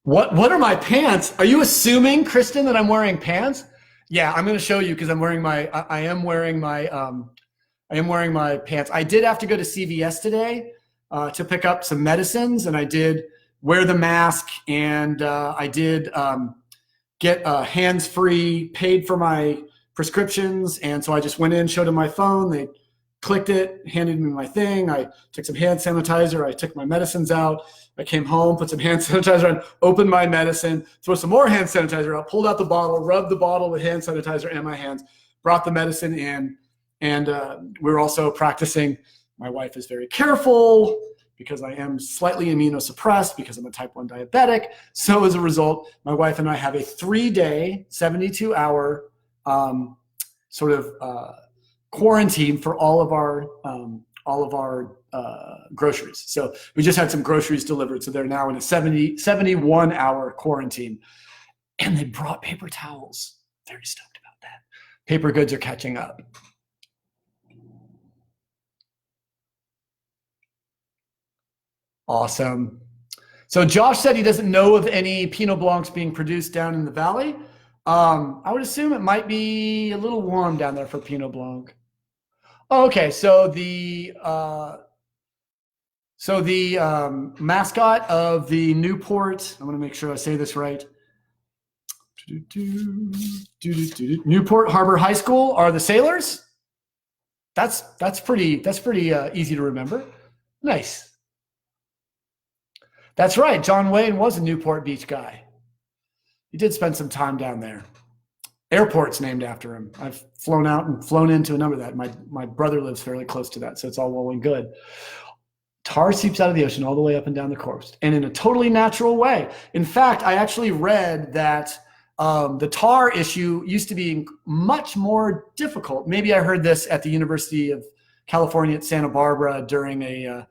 What are my pants? Are you assuming, Kristen, that I'm wearing pants? Yeah, I'm going to show you because I'm wearing I am wearing my pants. I did have to go to CVS today to pick up some medicines, and I did wear the mask, and I did get hands-free, paid for my prescriptions, and so I just went in, showed them my phone. They clicked it, handed me my thing. I took some hand sanitizer. I took my medicines out. I came home, put some hand sanitizer on, opened my medicine, threw some more hand sanitizer out, pulled out the bottle, rubbed the bottle with hand sanitizer in my hands, brought the medicine in, and we're also practicing. My wife is very careful because I am slightly immunosuppressed because I'm a type 1 diabetic. So as a result, my wife and I have a 3-day, 72-hour sort of quarantine for all of our groceries. So we just had some groceries delivered. So they're now in a 71-hour quarantine. And they brought paper towels. Very stoked about that. Paper goods are catching up. Awesome. So Josh said he doesn't know of any Pinot Blancs being produced down in the valley. I would assume it might be a little warm down there for Pinot Blanc. Oh, okay, so the mascot of the Newport, I'm going to make sure I say this right. Newport Harbor High School are the Sailors. That's pretty easy to remember. Nice. That's right. John Wayne was a Newport Beach guy. He did spend some time down there. Airport's named after him. I've flown out and flown into a number of that. My brother lives fairly close to that, so it's all well and good. Tar seeps out of the ocean all the way up and down the coast, and in a totally natural way. In fact, I actually read that the tar issue used to be much more difficult. Maybe I heard this at the University of California at Santa Barbara during a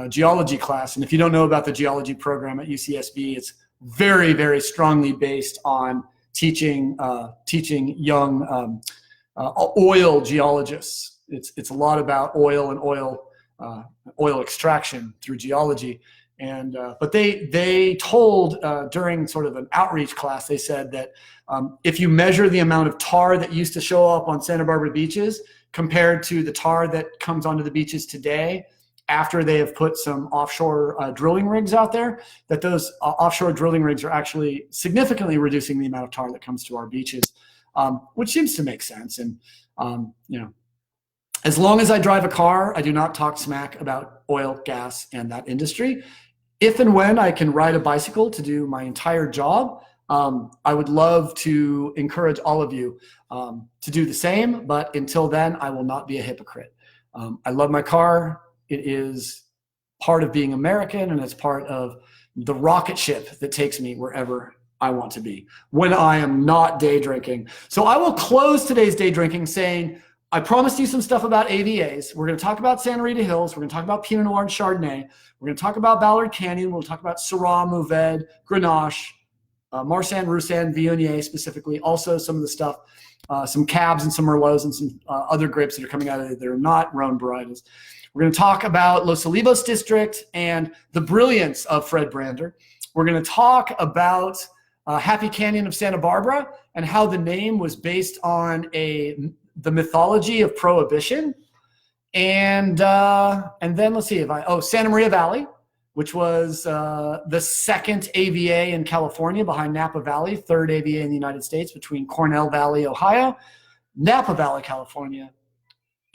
geology class. And if you don't know about the geology program at UCSB, it's very, very strongly based on teaching young oil geologists. It's a lot about oil and oil extraction through geology. And but they told during sort of an outreach class, they said that if you measure the amount of tar that used to show up on Santa Barbara beaches compared to the tar that comes onto the beaches today, after they have put some offshore drilling rigs out there, that those offshore drilling rigs are actually significantly reducing the amount of tar that comes to our beaches, which seems to make sense. And, as long as I drive a car, I do not talk smack about oil, gas, and that industry. If and when I can ride a bicycle to do my entire job, I would love to encourage all of you to do the same. But until then, I will not be a hypocrite. I love my car. It is part of being American, and it's part of the rocket ship that takes me wherever I want to be when I am not day drinking. So I will close today's day drinking saying, I promised you some stuff about AVAs. We're going to talk about Santa Rita Hills. We're going to talk about Pinot Noir and Chardonnay. We're going to talk about Ballard Canyon. We'll talk about Syrah, Mourvèdre, Grenache, Marsanne, Roussanne, Viognier specifically. Also some of the stuff, some Cabs and some Merlots and some other grapes that are coming out of it that are not Rhone varietals. We're going to talk about Los Olivos district and the brilliance of Fred Brander. We're going to talk about Happy Canyon of Santa Barbara and how the name was based on the mythology of Prohibition. And then let's see Santa Maria Valley, which was the second AVA in California behind Napa Valley, third AVA in the United States between Cornell Valley, Ohio, Napa Valley, California,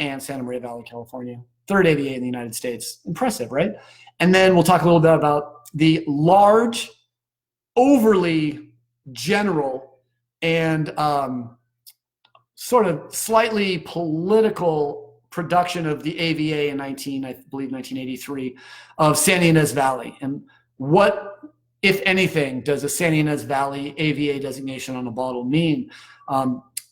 and Santa Maria Valley, California, third AVA in the United States. Impressive, right? And then we'll talk a little bit about the large, overly general, and sort of slightly political production of the AVA in 1983 of Santa Ynez Valley. And what, if anything, does a Santa Ynez Valley AVA designation on a bottle mean?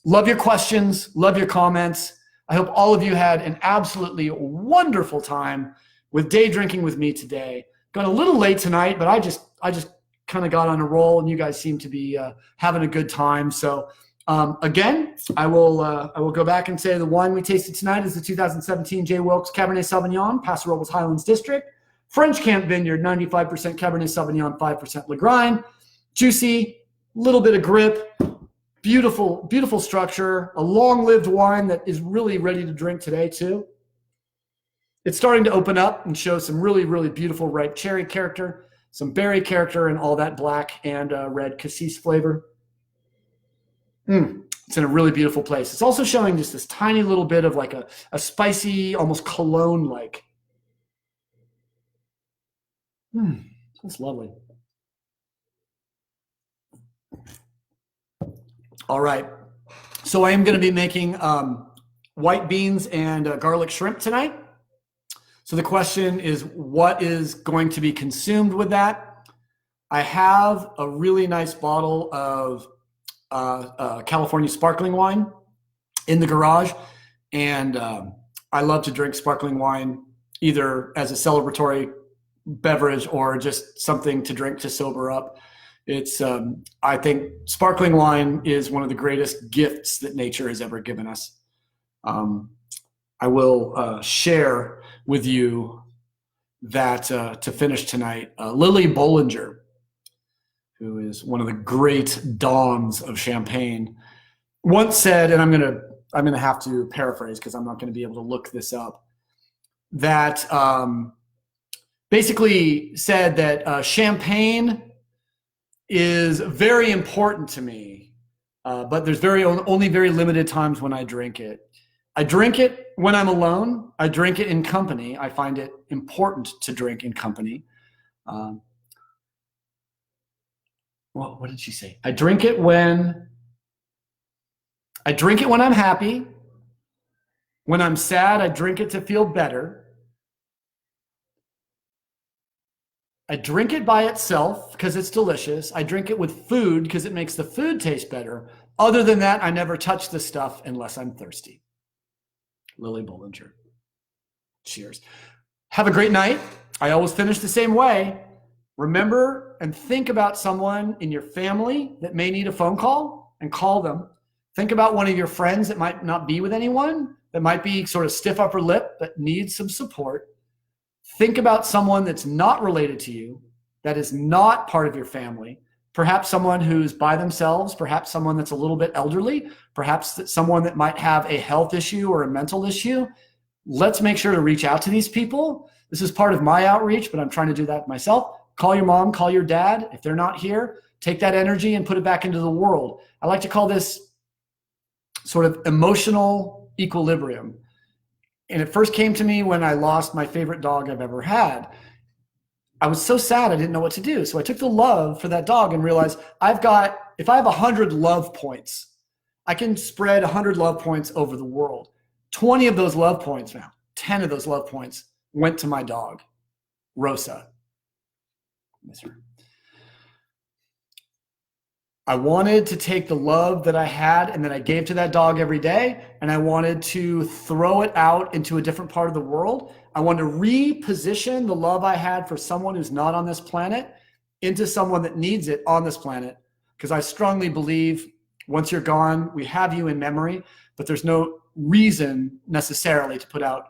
Love your questions, love your comments. I hope all of you had an absolutely wonderful time with day drinking with me today. Got a little late tonight, but I just kind of got on a roll, and you guys seem to be having a good time. So again, I will go back and say the wine we tasted tonight is the 2017 J. Wilkes Cabernet Sauvignon, Paso Robles Highlands District, French Camp Vineyard, 95% Cabernet Sauvignon, 5% Legrine, juicy, little bit of grip, beautiful, beautiful structure, a long-lived wine that is really ready to drink today too. It's starting to open up and show some really, really beautiful ripe cherry character, some berry character, and all that black and red cassis flavor. It's in a really beautiful place. It's also showing just this tiny little bit of like a spicy, almost cologne-like. That's lovely. All right. So I am going to be making white beans and garlic shrimp tonight. So the question is, what is going to be consumed with that? I have a really nice bottle of California sparkling wine in the garage, and I love to drink sparkling wine either as a celebratory beverage or just something to drink to sober up. It's I think sparkling wine is one of the greatest gifts that nature has ever given us. I will share with you that to finish tonight, Lily Bollinger, who is one of the great dons of champagne, once said, and I'm gonna have to paraphrase because I'm not going to be able to look this up, that basically said that champagne is very important to me, but there's only very limited times when I drink it. I drink it when I'm alone. I drink it in company. I find it important to drink in company. What did she say? I drink it when I'm happy. When I'm sad, I drink it to feel better. I drink it by itself because it's delicious. I drink it with food because it makes the food taste better. Other than that, I never touch the stuff unless I'm thirsty. Lily Bollinger. Cheers. Have a great night. I always finish the same way. Remember and think about someone in your family that may need a phone call and call them. Think about one of your friends that might not be with anyone, that might be sort of stiff upper lip, but needs some support. Think about someone that's not related to you, that is not part of your family, perhaps someone who's by themselves, perhaps someone that's a little bit elderly, perhaps someone that might have a health issue or a mental issue. Let's make sure to reach out to these people. This is part of my outreach, but I'm trying to do that myself. Call your mom, call your dad. If they're not here, take that energy and put it back into the world. I like to call this sort of emotional equilibrium. And it first came to me when I lost my favorite dog I've ever had. I was so sad I didn't know what to do. So I took the love for that dog and realized if I have 100 love points, I can spread 100 love points over the world. 20 of those love points now, 10 of those love points went to my dog, Rosa. Miss her. I wanted to take the love that I had and that I gave to that dog every day, and I wanted to throw it out into a different part of the world. I wanted to reposition the love I had for someone who's not on this planet into someone that needs it on this planet, because I strongly believe once you're gone, we have you in memory, but there's no reason necessarily to put out,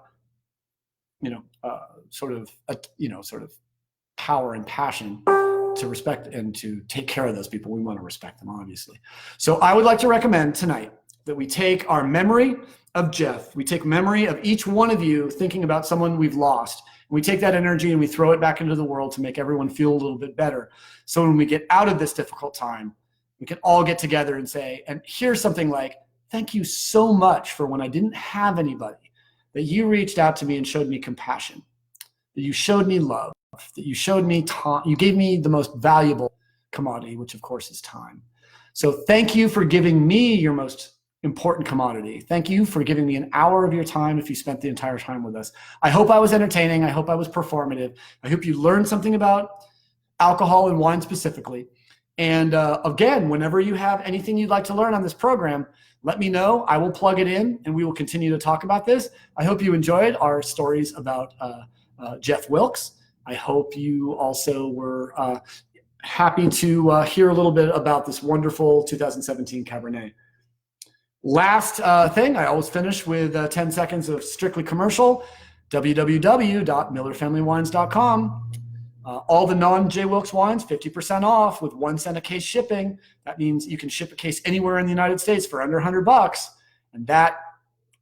sort of power and passion to respect and to take care of those people, we want to respect them, obviously. So I would like to recommend tonight that we take our memory of Jeff, we take memory of each one of you thinking about someone we've lost, and we take that energy and we throw it back into the world to make everyone feel a little bit better. So when we get out of this difficult time, we can all get together and say, and here's something like, thank you so much for when I didn't have anybody, that you reached out to me and showed me compassion, that you showed me love, that you showed me time, you gave me the most valuable commodity, which of course is time. So thank you for giving me your most important commodity. Thank you for giving me an hour of your time if you spent the entire time with us. I hope I was entertaining. I hope I was performative. I hope you learned something about alcohol and wine specifically. And again, whenever you have anything you'd like to learn on this program, let me know. I will plug it in and we will continue to talk about this. I hope you enjoyed our stories about Jeff Wilkes. I hope you also were happy to hear a little bit about this wonderful 2017 Cabernet. Last thing, I always finish with 10 seconds of strictly commercial, www.millerfamilywines.com. All the non-J. Wilkes wines, 50% off with 1 cent a case shipping. That means you can ship a case anywhere in the United States for under $100. And that,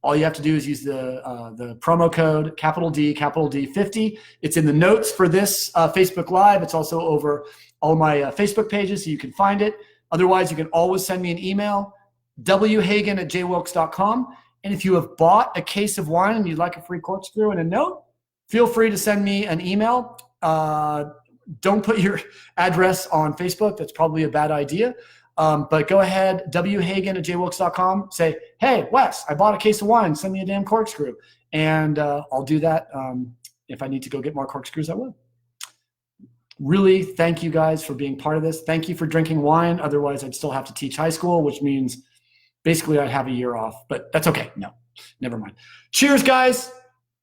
all you have to do is use the promo code capital D 50. It's in the notes for this Facebook Live. It's also over all my Facebook pages, so you can find it. Otherwise, you can always send me an email, whagen@jwilkes.com. And if you have bought a case of wine and you'd like a free corkscrew and a note, feel free to send me an email. Don't put your address on Facebook. That's probably a bad idea. But go ahead, whagen@jwilkes.com. Say, hey, Wes, I bought a case of wine. Send me a damn corkscrew. And I'll do that. If I need to go get more corkscrews, I will. Really, thank you guys for being part of this. Thank you for drinking wine. Otherwise, I'd still have to teach high school, which means basically I'd have a year off. But that's okay. No, never mind. Cheers, guys.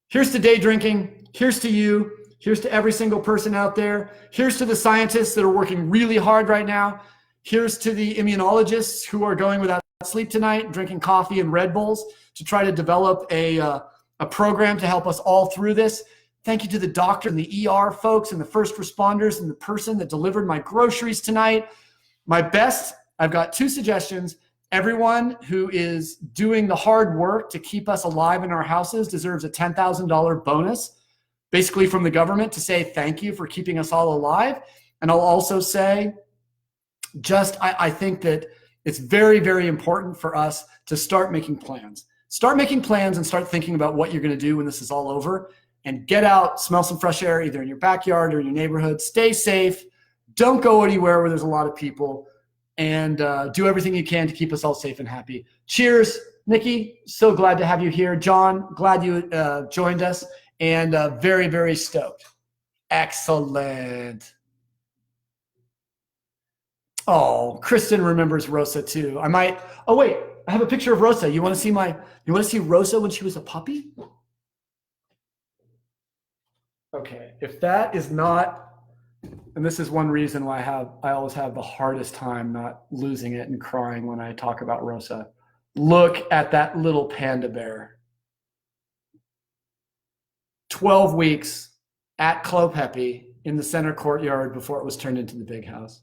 Here's to day drinking. Here's to you. Here's to every single person out there. Here's to the scientists that are working really hard right now. Here's to the immunologists who are going without sleep tonight, drinking coffee and Red Bulls to try to develop a program to help us all through this. Thank you to the doctor and the ER folks and the first responders and the person that delivered my groceries tonight. My best, I've got 2 suggestions. Everyone who is doing the hard work to keep us alive in our houses deserves a $10,000 bonus, basically from the government, to say thank you for keeping us all alive. And I'll also say, I think that it's very, very important for us to start making plans. Start making plans and start thinking about what you're going to do when this is all over. And get out, smell some fresh air, either in your backyard or in your neighborhood. Stay safe. Don't go anywhere where there's a lot of people. And do everything you can to keep us all safe and happy. Cheers, Nikki. So glad to have you here. John, glad you joined us. And very, very stoked. Excellent. Oh, Kristen remembers Rosa too. Oh wait, I have a picture of Rosa. You want to see Rosa when she was a puppy? Okay, if that is not, and this is one reason why I always have the hardest time not losing it and crying when I talk about Rosa. Look at that little panda bear. 12 weeks at Clopepe in the center courtyard before it was turned into the big house.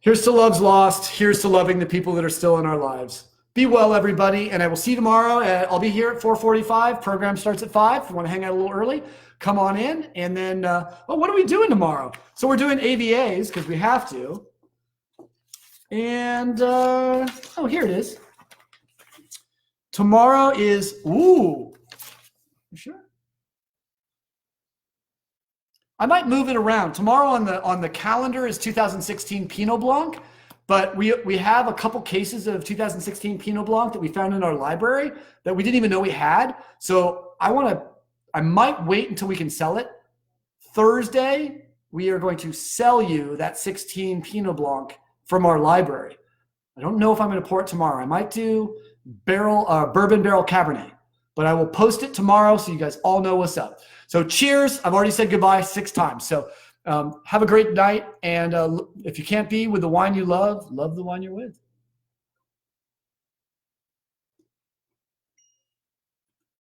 Here's to love's lost. Here's to loving the people that are still in our lives. Be well, everybody, and I will see you tomorrow. I'll be here at 4:45. Program starts at 5. If you want to hang out a little early, come on in. And then, what are we doing tomorrow? So we're doing AVAs because we have to. And, here it is. Tomorrow is, you sure? I might move it around. Tomorrow on the calendar is 2016 Pinot Blanc. But we have a couple cases of 2016 Pinot Blanc that we found in our library that we didn't even know we had. So I might wait until we can sell it. Thursday, we are going to sell you that 16 Pinot Blanc from our library. I don't know if I'm going to pour it tomorrow. I might do bourbon barrel Cabernet, but I will post it tomorrow so you guys all know what's up. So cheers. I've already said goodbye 6 times. So have a great night, and if you can't be with the wine you love the wine you're with.